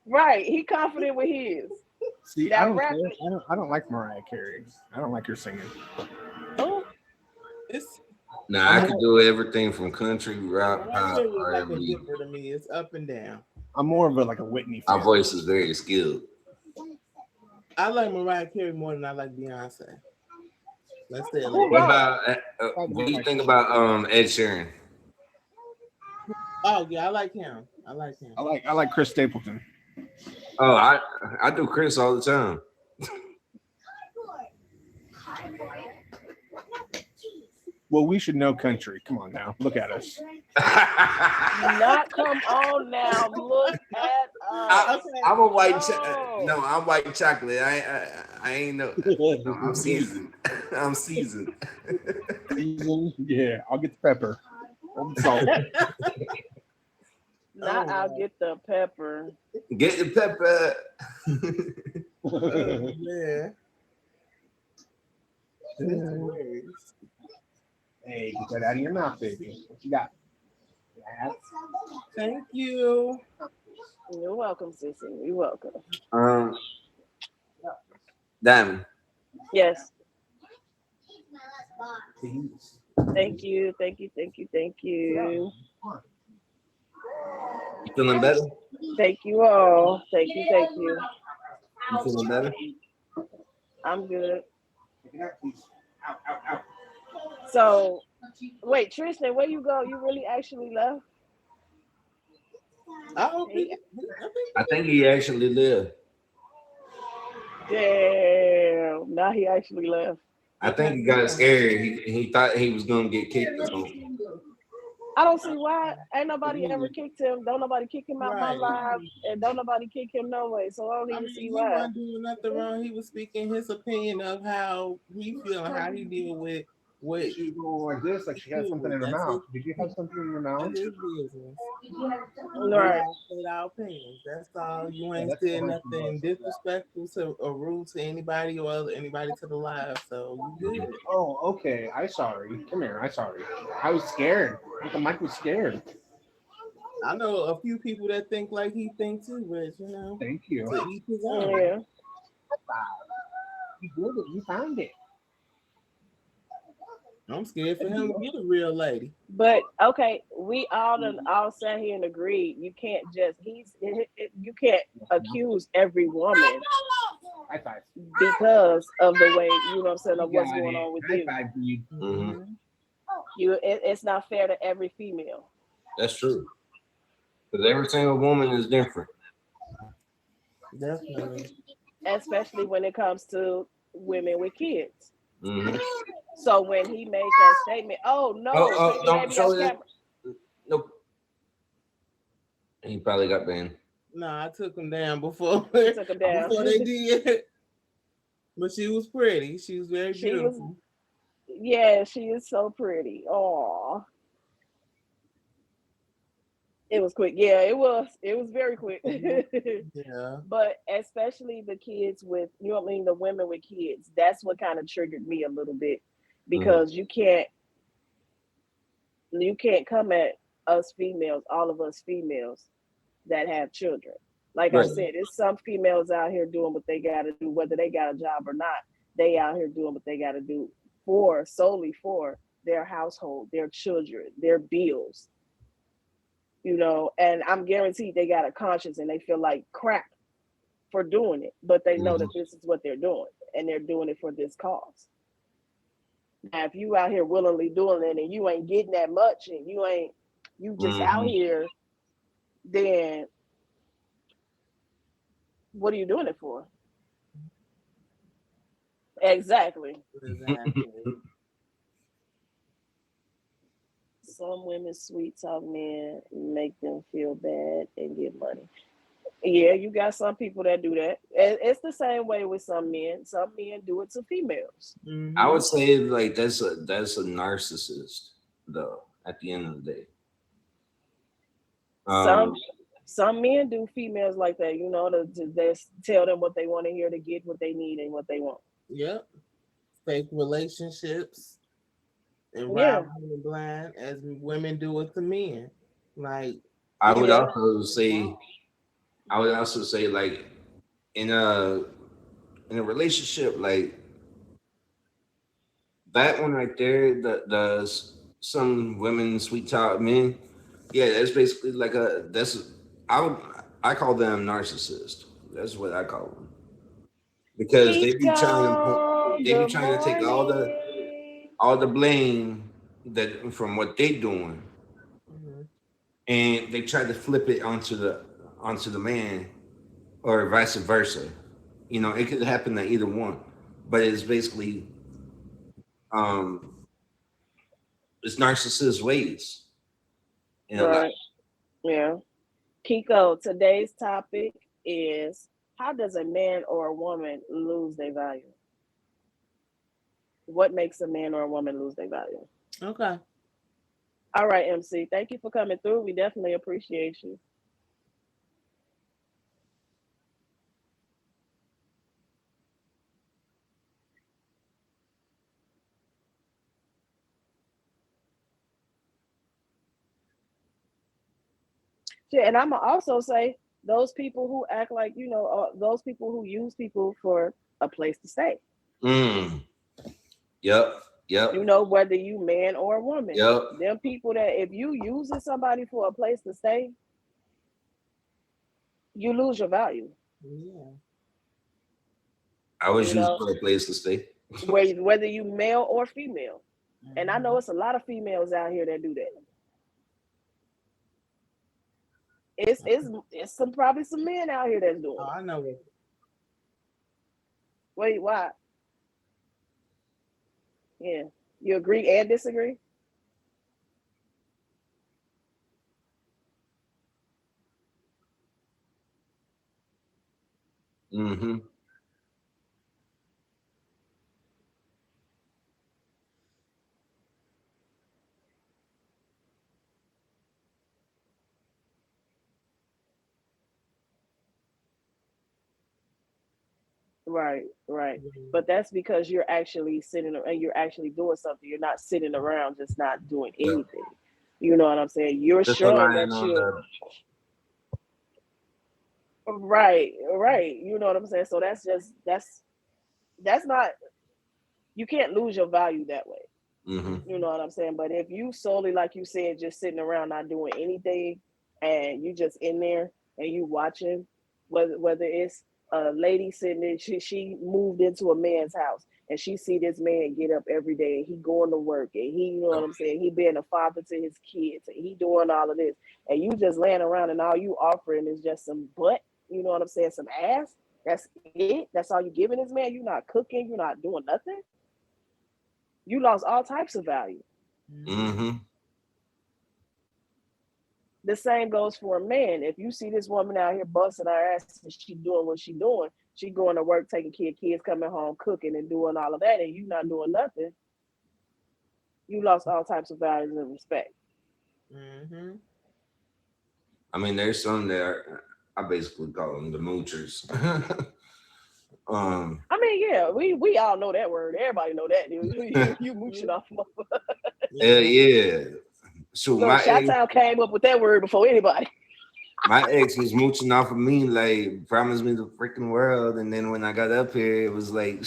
Right, he confident with his. See, That I don't rap- care. I don't like Mariah Carey. I don't like her singing. Oh, It's Now I could do everything from country, rock, Mariah pop, Carey is like a R&B. dipper to me. It's up and down. I'm more of a Whitney My fan. voice is very skilled. I like Mariah Carey more than I like Beyonce. Let's say it Who like What that. about what do you think about Ed Sheeran? Oh yeah, I like him. I like Chris Stapleton. Oh, I do Chris all the time. Well, we should know country. Come on now, look at us. not come on now. Look at us. I'm a white. No. No, I'm white chocolate. I ain't no. No, I'm seasoned. I'm seasoned. Yeah, I'll get the pepper. Or the salt. Not I'll get the pepper. Get the pepper. Oh, man. Hey, get that out of your mouth, baby. What you got? Thank you. You're welcome, sissy. You're welcome. Diamond. Yes. Thank you. Thank you. Thank you. Thank you. You feeling better? Thank you all. Thank you. Thank you. You feeling better? I'm good. So, wait, Tristan, where you go? You really actually left? I hope I think he actually lived. Damn. Now he actually left. I think he got scared. He thought he was gonna get kicked or something. I don't see why. Ain't nobody ever kicked him. Don't nobody kick him out my Right. live, and don't nobody kick him no way. So I don't even see he why. wasn't doing nothing wrong. He was speaking his opinion of how he feel and how he deal with what She was going like this, like she had something in her mouth. Did you have something in your mouth? his business. Right. We all said our opinions. That's all. You ain't that's said fine. nothing disrespectful to or rude to anybody or anybody to the live. So you good. Oh, okay. I sorry. Come here. I sorry. I was scared. The mic was scared. I know a few people that think like he thinks too, but Thank you. to each his own. Yeah. You did it. You found it. I'm scared for him to get a real lady. But okay, we all sat here and agreed. You can't just you can't accuse every woman High five. because of the way you know what I'm saying of You what's got going it. on with High you. five, dude. Mm-hmm. It's not fair to every female. That's true. Because every single woman is different. Definitely. Especially when it comes to women with kids. Mm-hmm. So when he made that statement, oh no, take the Don't baby show off that. camera. Nope. He probably got banned. Nah, I took him down before He took him down. before they did. But she was pretty. She was very She was, beautiful. yeah, she is so pretty. Oh, it was quick. Yeah, it was. It was very quick. Yeah. But especially the kids with, you know what I mean, the women with kids. That's what kind of triggered me a little bit because you can't come at us females, all of us females that have children. Like I Right. said, it's some females out here doing what they got to do, whether they got a job or not. They out here doing what they got to do solely for their household, their children, their bills. You know, and I'm guaranteed they got a conscience and they feel like crap for doing it, but they know Mm-hmm. that this is what they're doing and they're doing it for this cause. Now, if you out here willingly doing it and you ain't getting that much and you just out Mm-hmm. here, then what are you doing it for? Exactly. Exactly. Some women sweet talk men, make them feel bad and get money. Yeah, you got some people that do that. It's the same way with some men. Some men do it to females. I Mm-hmm. would say like that's a narcissist though. At the end of the day, Some um, some men do females like that, you know, to just tell them what they want to hear to get what they need and what they want. Yep. Fake relationships and Yeah, rob women blind as women do it to men. Like I it would yeah, also is say wrong. like in a relationship like that one right there, some women sweet talk men. Yeah, that's basically like I would I call them narcissists. That's what I call them because Keisha, they be good trying to take morning. all the blame that from what they doing, Mhm. and they try to flip it onto the man or vice versa. You know, it could happen to either one, but it's basically um it's narcissist ways in a lot. Right. Yeah. Kiko, today's topic is how does a man or a woman lose their value? What makes a man or a woman lose their value? Okay. All right, MC. Thank you for coming through. We definitely appreciate you. Yeah, and I'm gonna also say those people who act like those people who use people for a place to stay. Mm. Yep. You Yep. know, whether you man or a woman, Yep. them people that if you using somebody for a place to stay, you lose your value. Yeah. I was You used know, for a place to stay. whether you male or female, and I know Mhm. it's a lot of females out here that do that. It's some probably some men out here that's doing Oh, it. I know it. Wait, why? Yeah, you agree and disagree? Mm-hmm. Right, right. Mhm. But that's because you're actually sitting and you're actually doing something. You're not sitting around just not doing Yep. anything. You know what I'm saying? You're Just showing relying that on you're the right. You know what I'm saying? So that's not, you can't lose your value that way. You know what I'm saying? But if you solely, like you said, just sitting around not doing anything, and you just in there and you watching, whether it's a lady sitting there, she moved into a man's house and she see this man get up every day and he going to work and he, you know what I'm saying, he being a father to his kids and he doing all of this, and you just laying around and all you offering is just some butt, you know what I'm saying, some ass. That's it. That's all you giving this man. You're not cooking. You're not doing nothing. You lost all types of value. Mm-hmm. The same goes for a man. If you see this woman out here busting her ass and she doing what she doing, she going to work, taking care of kids, coming home, cooking and doing all of that, and you not doing nothing, you lost all types of values and respect. Mm-hmm. I mean, there's some that I basically call them the moochers. I mean, yeah, we all know that word. Everybody know that. You mooching off. Yeah. So Look, Chi-Town came up with that word before anybody. my ex was mooching off of me, like promised me the freaking world, and then when I got up here, it was like,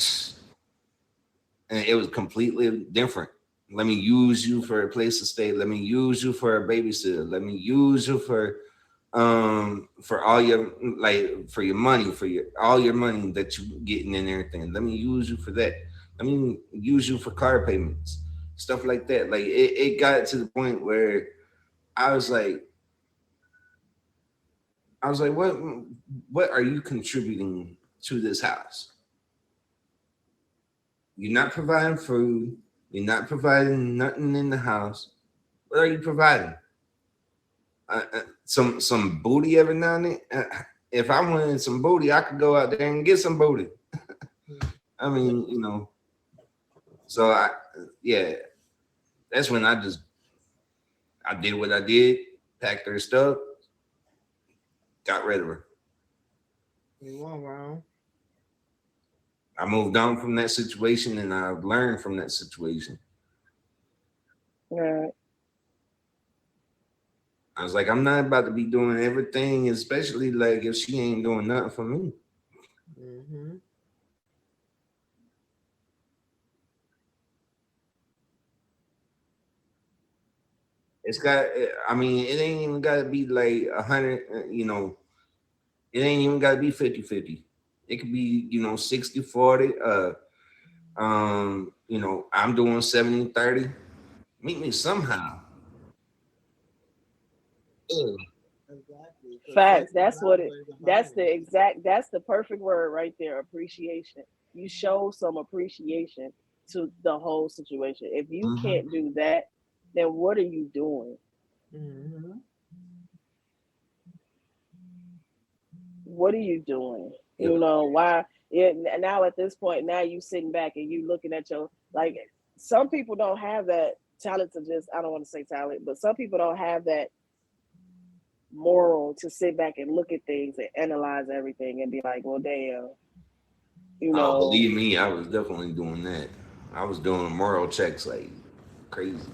and it was completely different. Let me use you for a place to stay. Let me use you for a babysitter. Let me use you for all your, like, for your money, for your all your money that you getting and everything. Let me use you for that. Let me use you for car payments, stuff like that. Like it got to the point where I was like, what are you contributing to this house? You're not providing food. You're not providing nothing in the house. What are you providing? Some booty every now and then. If I wanted some booty, I could go out there and get some booty. I mean, you know. So yeah, that's when I did what I did, packed her stuff, got rid of her. You weren't wrong. I moved on from that situation, and I learned from that situation. Right. I was like, I'm not about to be doing everything, especially like if she ain't doing nothing for me. Mm-hmm. It's got, I mean, it ain't even got to be like 100, you know, it ain't even got to be 50-50. It could be, 60-40. You know, I'm doing 70-30. Meet me somehow. Yeah. Exactly. Because Facts. sex is That's what it. always a That's bonus. the exact. That's the perfect word right there. Appreciation. You show some appreciation to the whole situation. If you Mm-hmm. can't do that, then what are you doing? Mm-hmm. What are you doing? Yep. You know why? Now at this point, now you sitting back and you looking at your, like. Some people don't have that talent to just. I don't want to say talent, but some people don't have that moral to sit back and look at things and analyze everything and be like, well, damn, you Oh, know. believe me, I was definitely doing that. I was doing moral checks like crazy.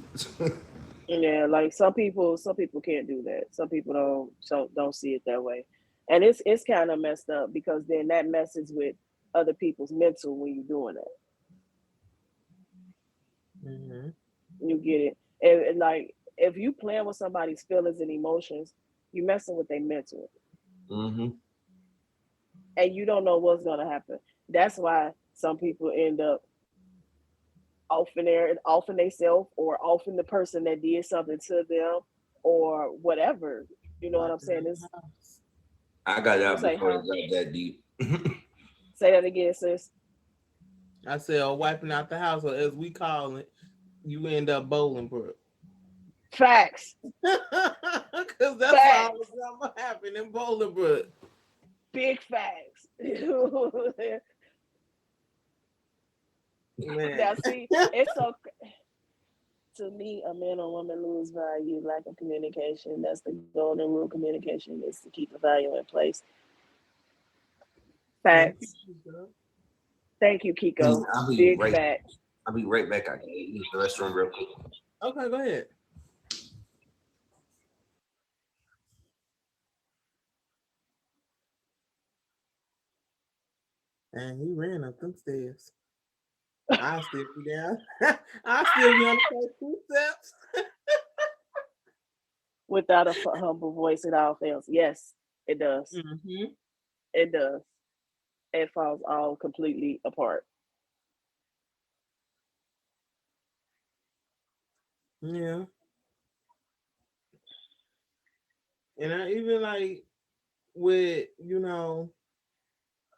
Yeah, like some people can't do that. Some people don't see it that way, and it's kind of messed up because then that messes with other people's mental when you're doing it. Mm-hmm. You get it, and like if you playing with somebody's feelings and emotions, you messing with their mental, Mm-hmm. and you don't know what's gonna happen. That's why some people end up offing themselves or offing the person that did something to them or whatever. You know what I'm Like saying? in It's the house. I got you out say, before huh? it got that deep. Say that again, sis. I said, or wiping out the house, or as we call it, you end up bowling, bro. Facts. Because that's all Facts. that's gonna happen in Bolingbrook. Big facts. Man. Now, see, it's so. To me, a man or woman lose value, lack of communication. That's the golden rule. Communication is to keep the value in place. Thank Facts. you, girl. Thank you, Kiko. I'll be Big right. facts. I'll be right back. I can use the restroom real quick. Okay, go ahead. And he ran up them stairs. I still be down. I still be on the first two steps. Without a humble voice, it all fails. Yes, it does. Mm-hmm. It does. It falls all completely apart. Yeah. And I even like with,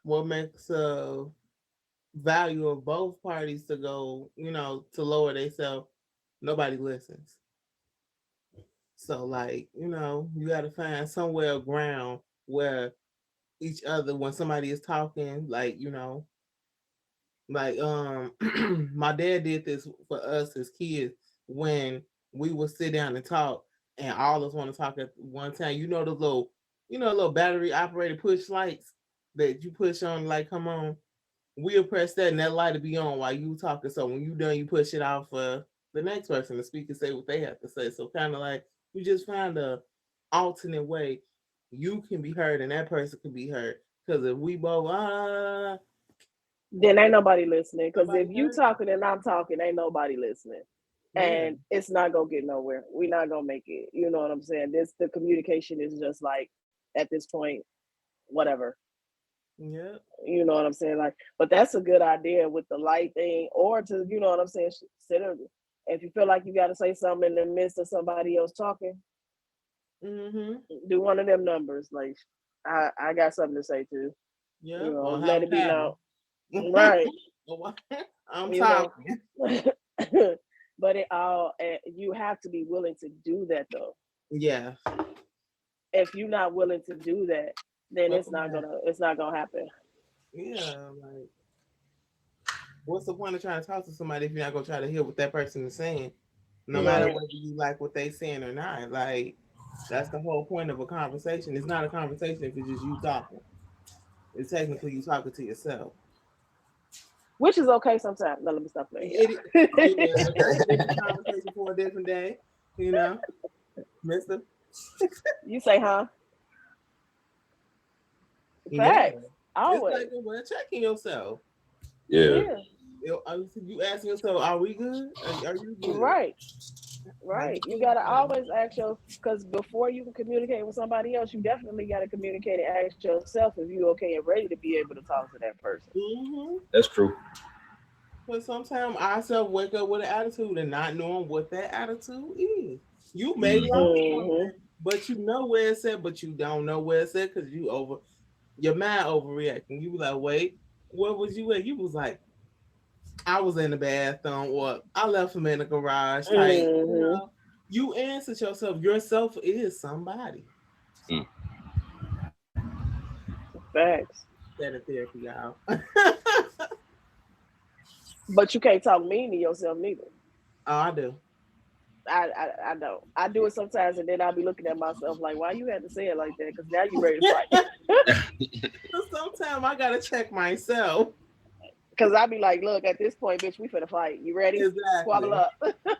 what makes value of both parties to go, to lower themselves, nobody listens. So like, you gotta find somewhere ground where each other when somebody is talking, like, like my dad did this for us as kids when we would sit down and talk and all of us want to talk at one time. Little battery operated push lights that you push on, like, come on, we'll press that and that light will be on while you talking. So when you done, you push it off for the next person to speak and say what they have to say. So kind of like you just find a alternate way you can be heard and that person can be heard. Because if we both Then ain't nobody listening. Because nobody if you heard. talking and I'm talking, ain't nobody listening. Yeah. And it's not gonna get nowhere. We're not gonna make it. You know what I'm saying? The communication is just like at this point, whatever. Yeah. You know what I'm saying? Like, but that's a good idea with the light thing, or to, you know what I'm saying, sit if you feel like you got to say something in the midst of somebody else talking, Mm-hmm. do one of them numbers. Like, I got something to say too. Yeah. You know, Or let have a it be known. paddle. Right. I'm You know. talking. But you have to be willing to do that though. Yeah. If you're not willing to do that, then Fuck it's not around. gonna happen. Yeah. Like, what's the point of trying to talk to somebody if you're not gonna try to hear what that person is saying, no matter Right. whether you like what they saying or not? Like, that's the whole point of a conversation. It's not a conversation if it's just you talking. It's technically you talking to yourself. Which is okay sometimes. No, let me stop playing, Yeah, y'all. but that's a different conversation for a different day, you know, Mister. You say, huh? Yeah, Facts. it's like Always. well, checking yourself. Yeah. Yeah. You asking yourself, "Are we good? Are you good?" Right. Like, Right. You gotta always ask your, because before you can communicate with somebody else, you definitely gotta communicate and ask yourself if you're okay and ready to be able to talk to that person. mm-hmm. That's true. But sometimes ourselves wake up with an attitude and not knowing what that attitude is. You may like Mm-hmm. something, but you know where it's at, but you don't know where it's at because your mind overreacting. You be like, wait, where was you at? You was like, I was in the bathroom or I left him in the garage type. Mm-hmm. You answer yourself. Yourself is somebody. Mm. Facts. That in therapy, y'all. But you can't talk mean to yourself neither. Oh, I do. I don't. I do it sometimes, and then I'll be looking at myself like, why you had to say it like that? Because now you're ready to fight. Sometimes I gotta check myself. Because I'll be like, look, at this point, bitch, we finna fight. You ready? Squabble Exactly. up.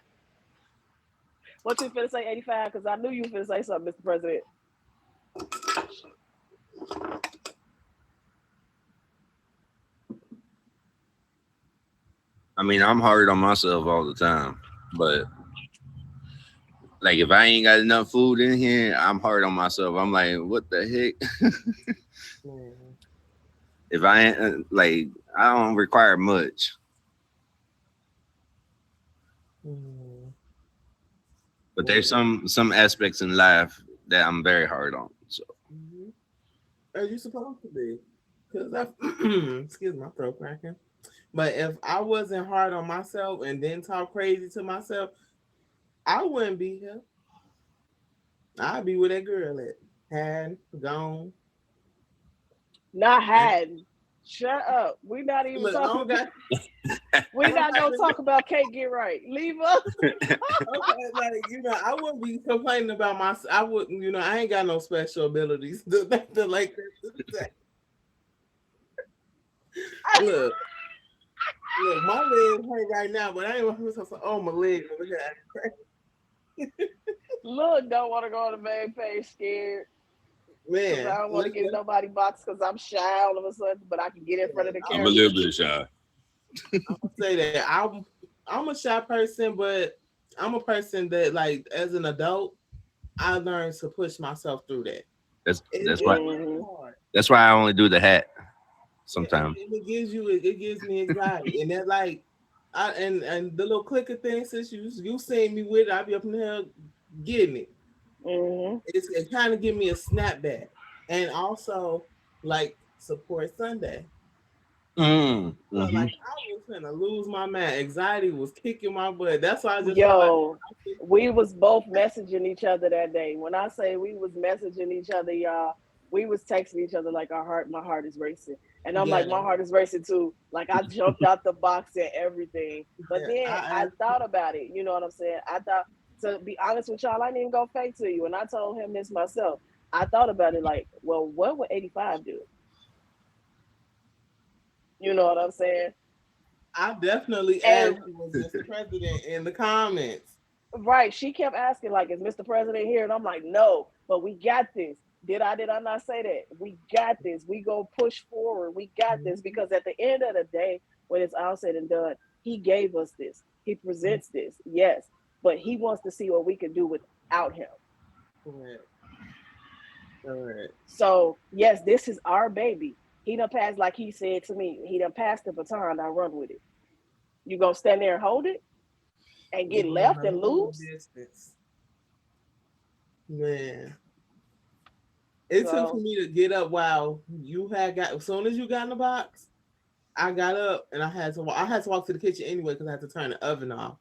What you finna say, 85? Because I knew you finna say something, Mr. President. I mean, I'm hard on myself all the time, but like if I ain't got enough food in here, I'm hard on myself. I'm like, what the heck? Mhm. If I ain't like, I don't require much, Mhm. but there's some aspects in life that I'm very hard on. So Mhm. As you supposed to be. Because I, excuse my throat cracking. But if I wasn't hard on myself and then talk crazy to myself, I wouldn't be here. I'd be with that girl at had gone. Not And hiding. Shut up. We not even look, I talking don't about. got. We I'm not not gonna really, talk about can't get right. Leave us. okay, like I wouldn't be complaining about myself. I wouldn't, I ain't got no special abilities. Like that. Look, look, my leg hurt right now, but I ain't want to say, oh my leg. Look, don't want to go on the main page scared. Because Man, I don't want to listen, give nobody box because I'm shy all of a sudden, but I can get in front of the I'm a camera. little bit shy. I'm gonna say that I'm a shy person, but I'm a person that, like, as an adult, I learned to push myself through that. That's It, that's it's why Mhm. hard. that's why I only do the hat Yeah, sometimes. it gives you it gives me anxiety, and that, like, and the little clicker thing, since you seen me with it, I be up in there getting it. Mhm. It kind of give me a snapback, and also like support Sunday. Felt Mm-hmm. like I was gonna lose my mind. Anxiety was kicking my butt. That's why I just felt like Yo, we was both messaging each other that day. When I say we was messaging each other, y'all, we was texting each other like my heart is racing. And I'm like, yeah, my heart is racing too. Like I jumped out the box and everything. But yeah. then I I thought about it. You know what I'm saying? I thought, to be honest with y'all, I didn't even go fake to you. And I told him this myself. I thought about it like, well, what would 85 do? You know what I'm saying? I definitely And asked you, was Mr. President, in the comments. right, she kept asking, like, is Mr. President here? And I'm like, no, but we got this. Did I not say that? We got this. We go push forward. We got this. Because at the end of the day, when it's all said and done, he gave us this. He presents this, yes. But he wants to see what we can do without him. Correct. Correct. So, yes, this is our baby. He done passed, like he said to me, he done passed the baton, I run with it. You gonna stand there and hold it and We're get going left a and little lose? distance. Man. It took So, me to get up while you had got, as soon as you got in the box, I got up and I had to walk to the kitchen anyway because I had to turn the oven off.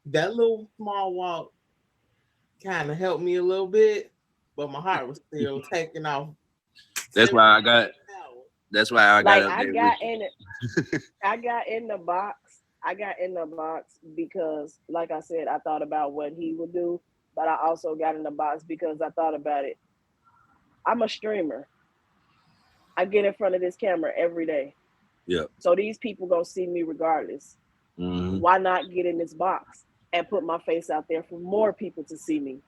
That little small walk kind of helped me a little bit, but my heart was still taking off. That's 7 why I got. hours. That's why I got like up there with you. I got in the box. I got in the box because, like I said, I thought about what he would do, but I also got in the box because I thought about it. I'm a streamer. I get in front of this camera every day. Yeah. So these people gonna see me regardless. Mm-hmm. Why not get in this box and put my face out there for more people to see me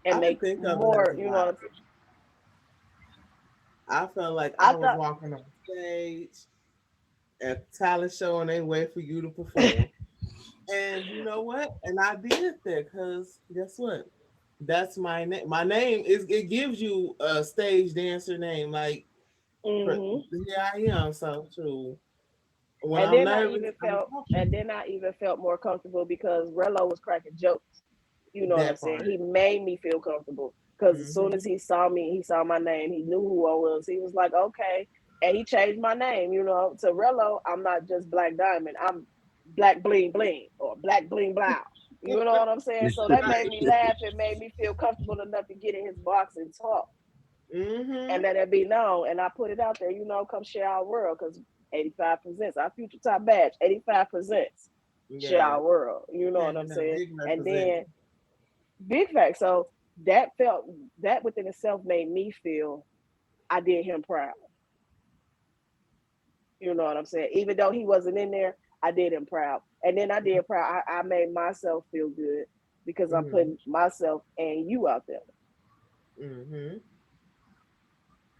and I didn't make think of it as more, a you know what lot. I'm saying? I felt like I I was thought walking on stage at a talent show and they wait for you to perform. And you know what? And I did that because guess what? That's my name. My name is, it gives you a stage dancer name. Like, mm-hmm. here I am. So true. When And I'm then I nervous, even I'm felt talking. and then I even felt more comfortable because Rello was cracking jokes. You know what I'm That saying? part. He made me feel comfortable because as soon Hmm. as he saw me, he saw my name, he knew who I was. He was like, okay. And he changed my name, you know, to Rello. I'm not just Black Diamond, I'm Black Bling Bling or Black Bling Blow. You know what I'm saying? So that made Right. me laugh. It made me feel comfortable enough to get in his box and talk and Hmm. let it be known. And I put it out there, you know, come share our world because 85 presents our future top badge. 85 presents share Yeah. our world. You know what I'm Having that saying? big And representing. then big fact. So that felt that within itself made me feel I did him proud. You know what I'm saying? Even though he wasn't in there, I did him proud. And then I did proud. I made myself feel good because I'm Hmm. putting myself and you out there. Hmm.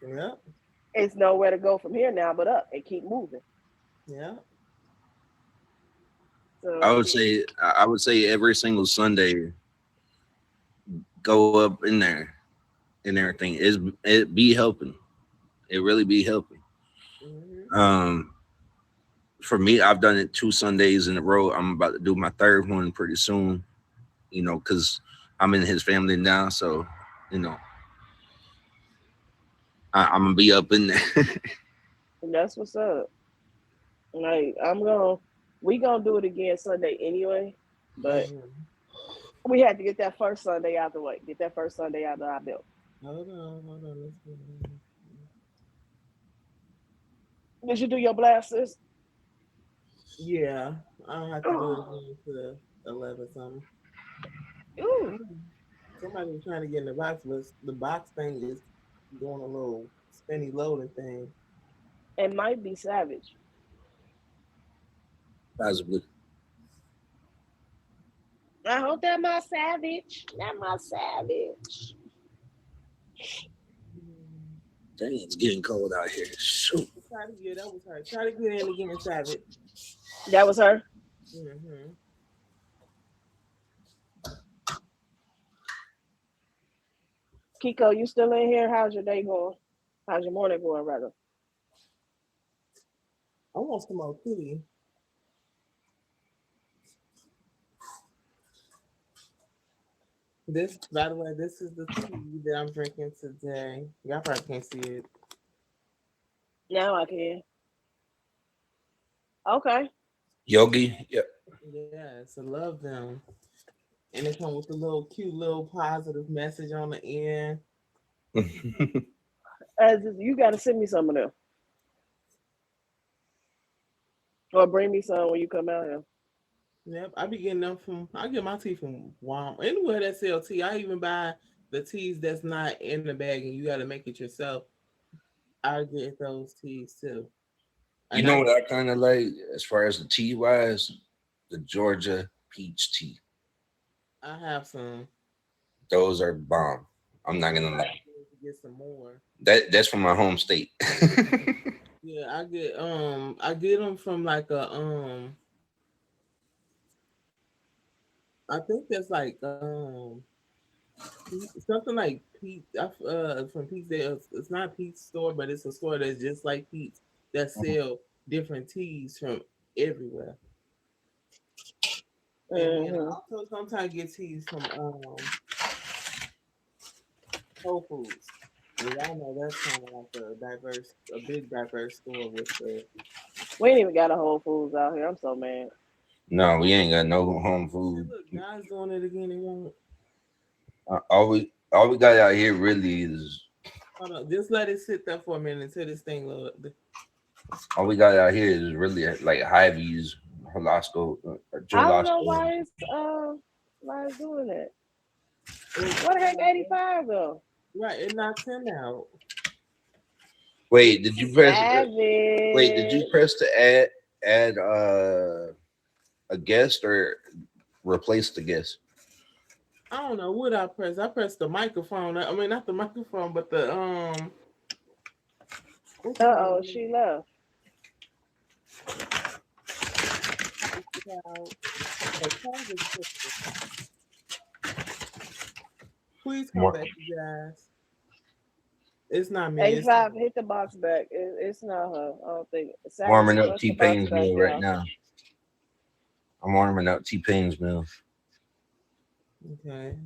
Yep. It's nowhere to go from here now but up and keep moving. Yep. I So would say. I would say every single Sunday, go up in there and everything. It be helping. It really be helping. Hmm. Um, for me, I've done it 2 Sundays in a row. I'm about to do my third one pretty soon. You know, because I'm in his family now, so you know I'm gonna be up in there. that's what's up. Like we gonna do it again Sunday anyway, but Hmm. we had to get that first Sunday out the way. Get that first Sunday out of our belt. Hold on, hold on. Let's get it. Did you do your blast, sis? Yeah, I'll have to do it again to 11 something. Ooh, Mm. Somebody was trying to get in the box, but the box thing is doing a little spinny loading thing. it might be savage. Possibly. I hope that my savage. That my savage. Dang, it's getting cold out here. Shoot. Try to get that was her. Try to get in again, Savage. That was her. Mm-hmm. Kiko, you still in here? How's your day going? How's your morning going, rather? I want some more tea. This, by the way, this is the tea that I'm drinking today. Y'all probably can't see it. Now I can. Okay. Yogi. Yep. Yes, I love them. And they come with a little cute little positive message on the end. You got to send me some of them. Or bring me some when you come out here. Yep, I be getting them from. I get my tea from Walmart. Anywhere that sell tea, I even buy the teas that's not in the bag, and you got to make it yourself. I get those teas too. You know what I kind of like as far as the tea wise, the Georgia peach tea. I have some. Those are bomb. I'm not gonna lie. Get some more. That's from my home state. Yeah, I get them from like a I think that's like something like Pete from Pete's. It's not Pete's store, but it's a store that's just like Pete's that sell different teas from everywhere. And then I also sometimes get teas from Whole Foods. And y'all know that's kind of like a big diverse store with the. We ain't even got a Whole Foods out here. I'm so mad. No, we ain't got no home food. Look, guys doing it again. They won't. All we got out here really is. Hold on, just let it sit there for a minute until this thing load. All we got out here is really like Hy-Vee's, Halasco, I don't know why it's doing that. What the heck, 85 though? Right, it knocks him out. Wait, did you press? Savage. Wait, did you press to add a guest or replace the guest? I don't know what I pressed. I pressed the microphone. I mean, not the microphone, but the She left. Please come back, you guys. It's not me. 85, hit the box back. It's not her. I don't think. Warming up T-Pain's meal right now. I'm warming up T-Pain's meal. Okay.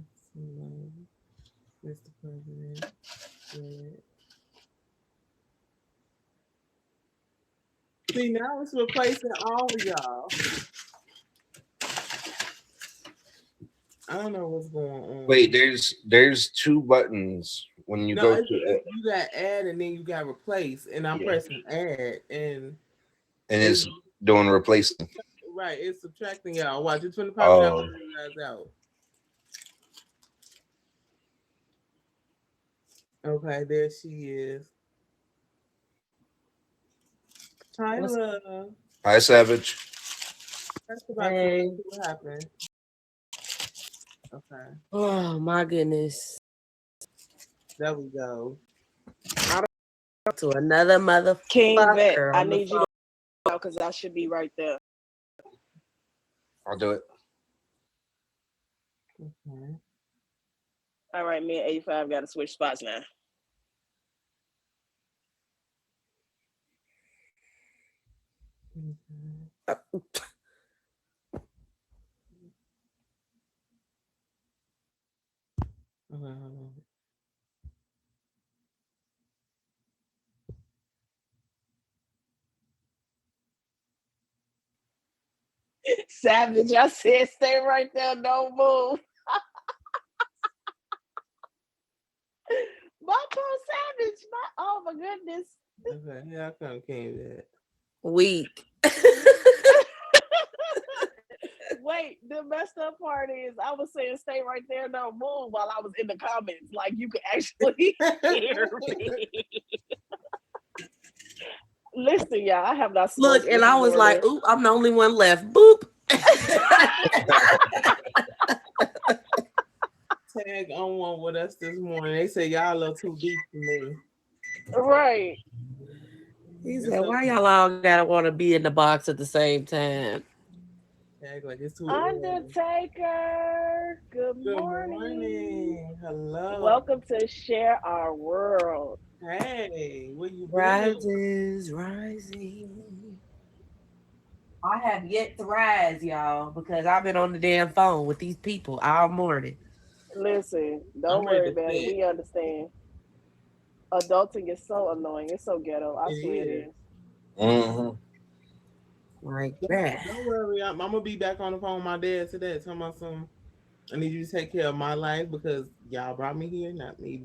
Mr. President. Yeah. See, now it's replacing all of y'all. I don't know what's going on. Wait, there's two buttons when you go to it. You got add and then you got replace, and I'm pressing add and it's doing replacing. Right, it's subtracting y'all. Watch, it's probably not putting you guys out. Okay, there she is. Hi, love. Hi, Savage. That's about to what happened. Okay. Oh my goodness. There we go. To another mother King Vet. I need you to go because I should be right there. I'll do it. Okay. All right, me and 85 got to switch spots now. Savage, I said stay right there, don't move. My poor Savage, oh my goodness. Okay, here I come, King Vet. Weak. Wait, the messed up part is I was saying stay right there, don't move while I was in the comments. Like you could actually hear me. Listen, y'all, I have not look, and I was like, "Oop, I'm the only one left." Boop. Tag on phone with us this morning. They said y'all a little too deep for me. Right. He It's said, "Why okay. y'all all gotta want to be in the box at the same time?" Act like it's too early. Undertaker, good Good morning. morning. Hello. Welcome to Share Our World. Hey, where you been? Rises, rising. I have yet to rise, y'all, because I've been on the damn phone with these people all morning. Listen, I'm don't ready worry to about it. sit. We understand. Adulting is so annoying. It's so ghetto. I It swear it is. is. Mm-hmm. Like that. Don't worry. I'm gonna be back on the phone with my dad today. Tell my son I need you to take care of my life because y'all brought me here, not me.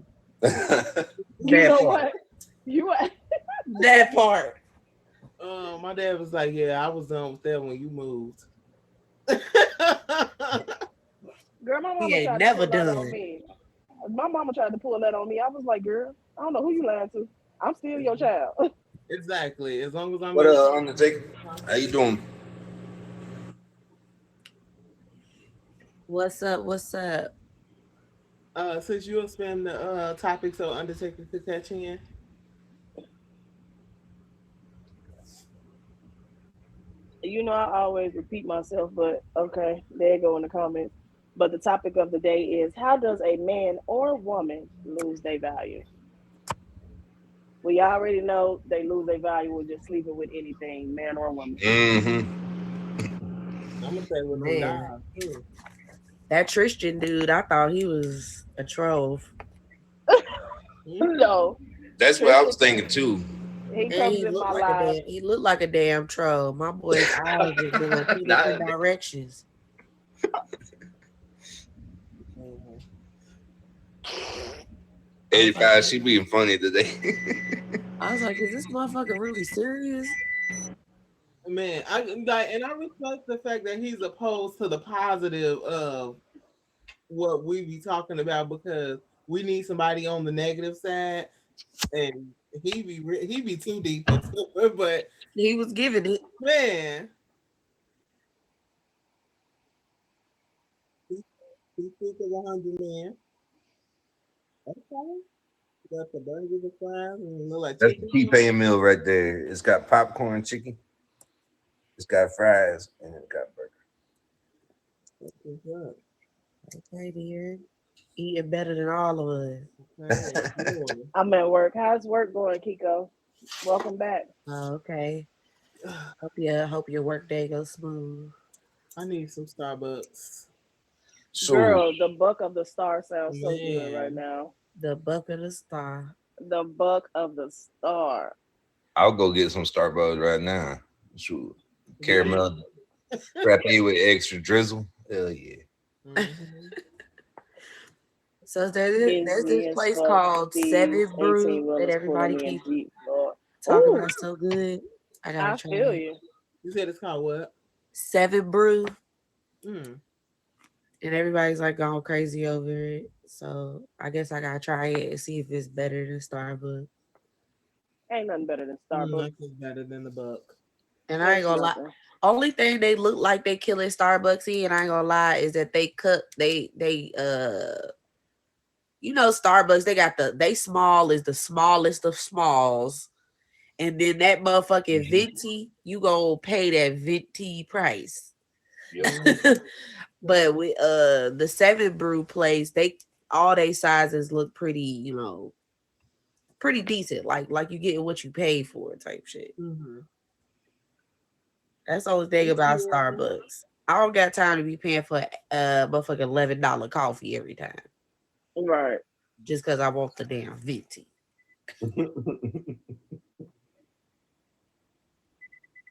You That know part. what? You That part. My dad was like, "Yeah, I was done with that when you moved." girl, my He mama ain't tried to never pull that on done. me. My mama tried to pull that on me. I was like, girl, I don't know who you lying to. I'm still your child. Exactly. As long as I'm What your Undertaker? How you doing? What's up? What's up? since you'll spend the topic so Undertaker could catch in. You know, I always repeat myself, but okay, there you go in the comments. But the topic of the day is how does a man or woman lose their value? We already know they lose their value with just sleeping with anything, man or woman. Mm-hmm. I'm gonna say with them Man, dogs too. that Tristan dude, I thought he was a troll. Mhm. No, That's what I Tristan, was thinking too. he And comes he in looked my like a life. damn troll. My boy's eyes was going two different Not directions. Mhm. I was like, 85. She being funny today. I was like, is this motherfucker really serious? man, I like, and I respect the fact that he's opposed to the positive of what we be talking about because we need somebody on the negative side, and he be too deep into it. But He was giving it. man, he, he thick as 100 man. Okay, got the burgers and fries and look like That's the chicken. key paying meal right there. It's got popcorn chicken, it's got fries, and it's got burger. What's up? Okay, dear. Eating better than all of us. Okay, enjoy. I'm at work. How's work going, Kiko? Welcome back. Oh, okay. Hope your work day goes smooth. I need some Starbucks. So Girl, the buck of the star sounds so good right Man, now. The buck of the star. The buck of the star. I'll go get some Starbucks right now. Shoot. get it. Caramel frappe with extra drizzle. Hell yeah. Mhm. So there's this Busy as place fuck. called These Seven 18 Brew that wheelers pulling everybody in keeps deep, Lord. talking Ooh, about so good. I gotta I try feel it. you. You said it's called what? Seven Brew, Mm. and everybody's like going crazy over it. So I guess I gotta try it and see if it's better than Starbucks. Ain't nothing better than Starbucks. Nothing's better than the buck. And I ain't It's gonna lie. nothing. Only thing they look like they killing Starbucks in, I ain't gonna lie, is that they cut Starbucks, they got they small is the smallest of smalls. And then that motherfucking Mhm. venti, you gonna pay that venti price. Yep. Mhm. But with the Seven Brew place, they all they sizes look pretty, pretty decent. Like you getting what you paid for type shit. Mhm. That's the only thing It's about good. Starbucks. I don't got time to be paying for motherfucking $11 coffee every time. Right. Just cause I want the damn venti.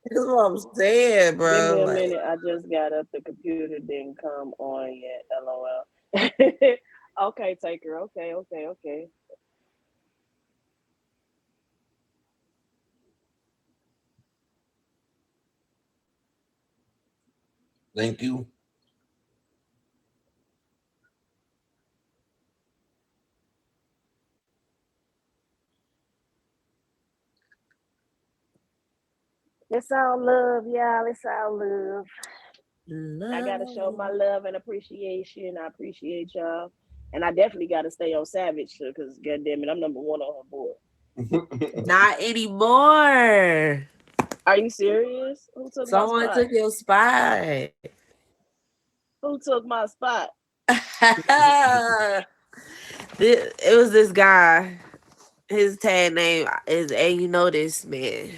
That's what I'm saying, Give bro. me a Like, minute. I just got up. The computer didn't come on yet. LOL. Okay, Taker. Okay, okay, okay. Thank you. It's all love, y'all. It's all love. I gotta show my love. love and appreciation. I appreciate y'all. And I definitely got to stay on Savage because, goddamn it, I'm number one on her board. Not anymore. Are you serious? Who took my Someone spot? took your spot. Who took my spot? It was this guy. His tag name is, and you know this man.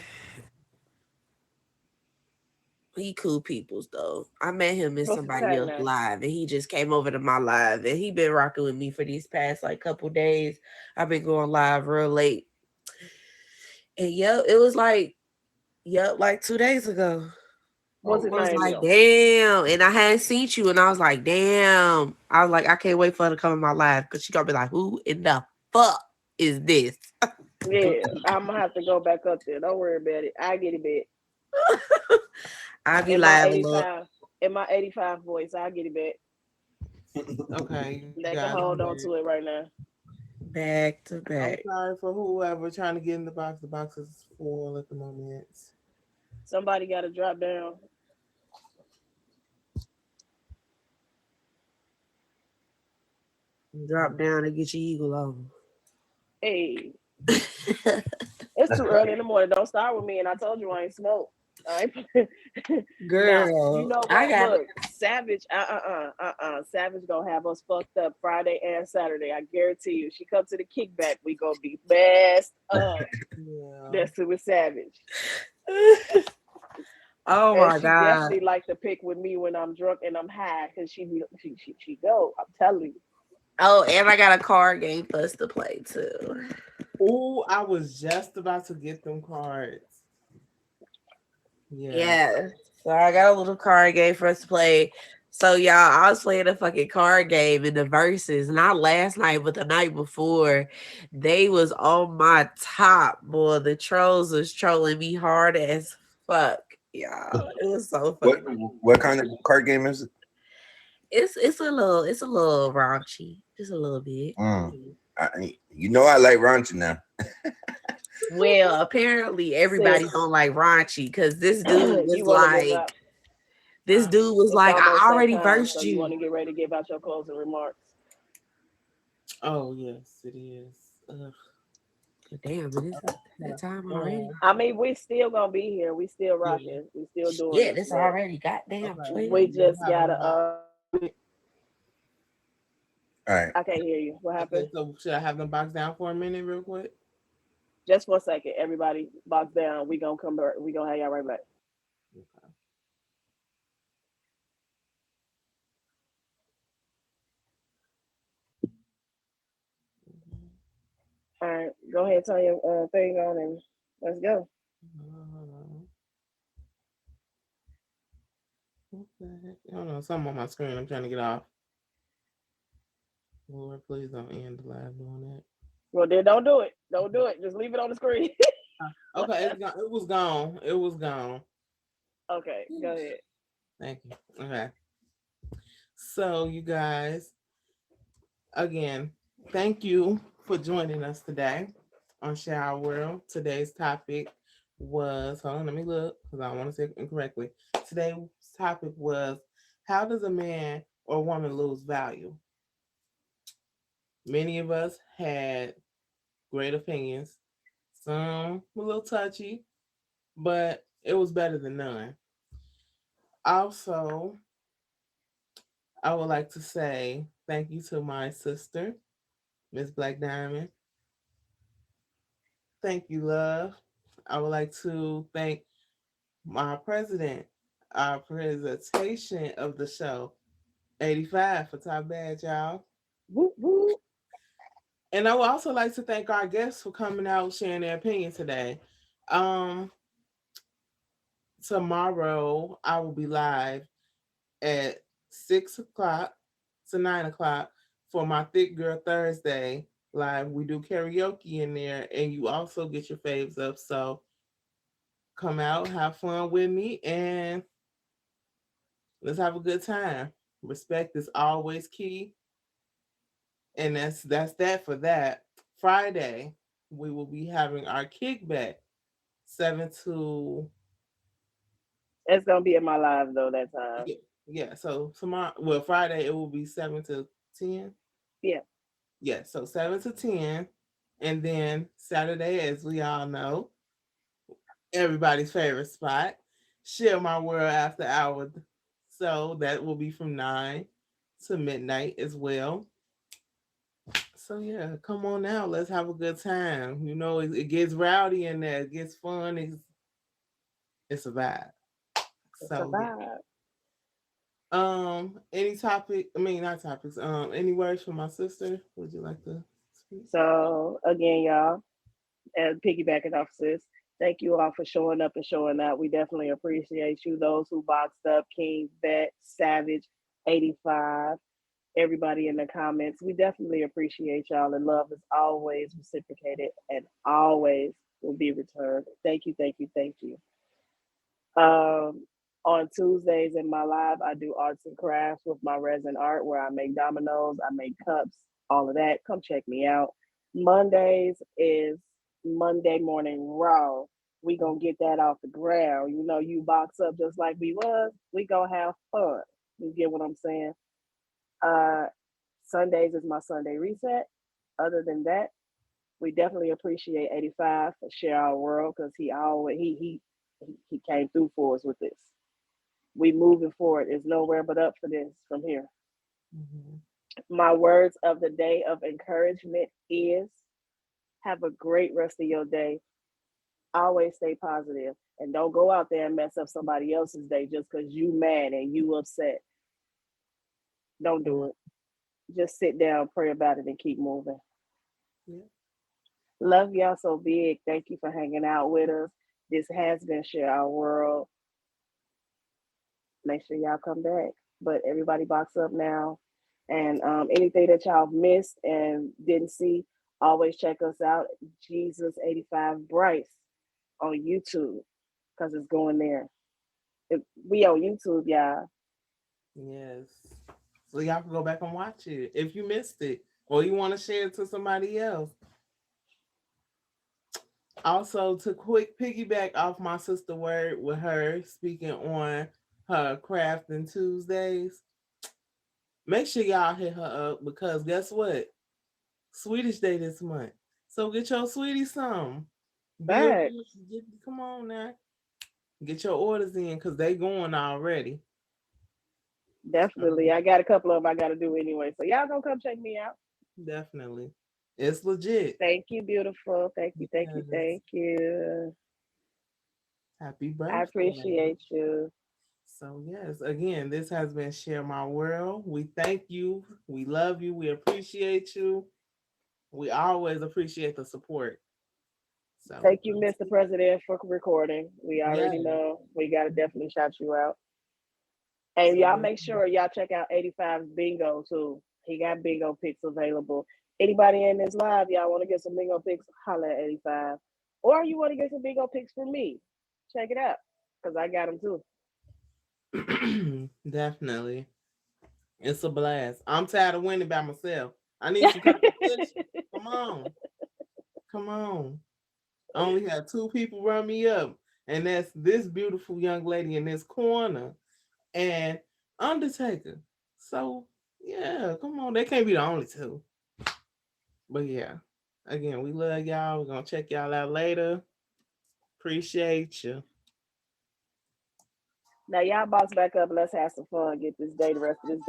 He cool peoples though. I met him in What's his somebody tag else name? live, and he just came over to my live, and he been rocking with me for these past like couple days. I've been going live real late, and it was like 2 days ago. What's his I was name, like, yo? damn, and I hadn't seen you, and I was like, damn. I was like, I can't wait for her to come in my live because she gonna be like, who in the fuck is this? Yeah, I'm gonna have to go back up there. Don't worry about it. I get it back. I'll be In my live a little 85, in my 85 voice, I get it back. Okay, you They can guys. hold on to it right now. back to I'm back. sorry for whoever trying to get in the box. The box is full at the moment. Somebody got to drop down. Drop down and get your eagle on. Hey, it's too early in the morning. Don't start with me. And I told you I ain't smoke. I ain't. Now, Girl, you know I what? got Look, Savage, Savage gonna have us fucked up Friday and Saturday. I guarantee you. She come to the kickback, we gonna be messed up. Yeah. That's it with Savage. oh And my she god. definitely like to pick with me when I'm drunk and I'm high because she go. I'm telling you. Oh, and I got a card game for us to play too. Oh, I was just about to get them cards. Yeah. So I got a little card game for us to play. So y'all, I was playing a fucking card game in the verses, not last night, but the night before. They was on my top, boy. The trolls was trolling me hard as fuck, y'all. It was so What funny. what kind of card game is it? It's a little raunchy, just a little bit. You know I like raunchy now. Well, apparently everybody Sis, don't like raunchy because this dude was you want to give like, out. It's I almost that already time, so versed you want to you. get ready to give out your closing remarks. Oh yes, it is. Ugh. Damn, it is that time already. I mean, we still gonna be here. We still Yeah. rocking. We still doing Yeah, this, this but already goddamn Okay. 12. we We'll just have them gotta. box. All right. I can't hear you. What happened? Okay, so should I have them box down for a minute, real quick? Just for a second, everybody, box down. We gonna come back. We gonna have y'all right back. Okay. All right, go ahead, turn your thing on, and let's go. What the heck? I don't know. Something on my screen. I'm trying to get off. Lord, please don't end the live doing that. Well, then don't do it. Don't do it. Just leave it on the screen. Okay, it's gone. It was gone. It was gone. Okay, go ahead. Thank you. Okay. So, you guys, again, thank you for joining us today on Shower World. Today's topic was, hold on, let me look because I don't want to say it incorrectly. Today's topic was, how does a man or woman lose value? Many of us had great opinions. Some were a little touchy, but it was better than none. Also, I would like to say thank you to my sister, Mz.BlackDiamond. Thank you, love. I would like to thank my president, our presentation of the show, 85 for top bad, y'all. Woo, woo. And I would also like to thank our guests for coming out sharing their opinion today. Um, Tomorrow I will be live at 6 o'clock to 9 o'clock for my Thick Girl Thursday live. We do karaoke in there, and you also get your faves up. So come out, have fun with me, and let's have a good time. Respect is always key, and that's that for that. Friday we will be having our kickback 7 to It's gonna be in my live though that time. yeah. So tomorrow, well, Friday it will be 7 to 10. Yeah. Yeah, so 7 to 10. And then Saturday, as we all know, everybody's favorite spot, Share My World After Hour. So that will be from 9 to midnight as well. So yeah, come on now, let's have a good time. You know, it gets rowdy in there, it gets fun, it's a vibe. It's a So yeah. vibe. Any topic, I mean not topics, any words from my sister? Would you like to speak? So again, y'all, and piggybacking off sis, thank you all for showing up and showing out. We definitely appreciate you. Those who boxed up, King, Vet, Savage, 85, everybody in the comments. We definitely appreciate y'all, and love is always reciprocated and always will be returned. Thank you, thank you, thank you. On Tuesdays in my live, I do arts and crafts with my resin art where I make dominoes, I make cups, all of that. Come check me out. Mondays is Monday Morning Raw. We gonna get that off the ground. You know, you box up just like we was. We gonna have fun. You get what I'm saying? Uh, Sundays is my Sunday reset. Other than that, we definitely appreciate 85 for share our world because he came through for us with this. We moving forward. It's nowhere but up for this from here. Mhm. My words of the day of encouragement is have a great rest of your day. Always stay positive and don't go out there and mess up somebody else's day just because you mad and you upset. Don't do it. Just sit down, pray about it, and keep moving. Yeah. Love y'all so big. Thank you for hanging out with us. This has been Share Our World. Make sure y'all come back. But everybody box up now. And anything that y'all missed and didn't see, always check us out. Jesus85 Bryce on YouTube because it's going there. We on YouTube, y'all. Yes. So y'all can go back and watch it if you missed it or you want to share it to somebody else. Also, to quick piggyback off my sister word with her speaking on her crafting Tuesdays, make sure y'all hit her up because guess what? Swedish Day this month. So get your sweetie some. Build, Facts. come on now. Get your orders in because they going already. Definitely. I got a couple of them I got to do anyway. So y'all gonna come check me out. Definitely. It's legit. Thank you, beautiful. Thank you, thank you, Yes. thank you. Happy I birthday. appreciate you. So, yes, again, this has been Share My World. We thank you. We love you. We appreciate you. We always appreciate the support. So, Thank you, Mr. President, for recording. We yeah. already know we gotta definitely shout you out. And y'all So, make sure y'all check out 85's bingo too. He got bingo picks available. Anybody in this live, y'all want to get some bingo picks, holla at 85. Or you want to get some bingo picks from me, check it out. Because I got them too. definitely. It's a blast. I'm tired of winning by myself. I need some competition. Come on. Come on. I only have two people run me up, and that's this beautiful young lady in this corner and Undertaker. So yeah, come on, they can't be the only two. But yeah, again, we love y'all. We're gonna check y'all out later. Appreciate you. Now y'all bounce back up. Let's have some fun. Get this day, the rest of this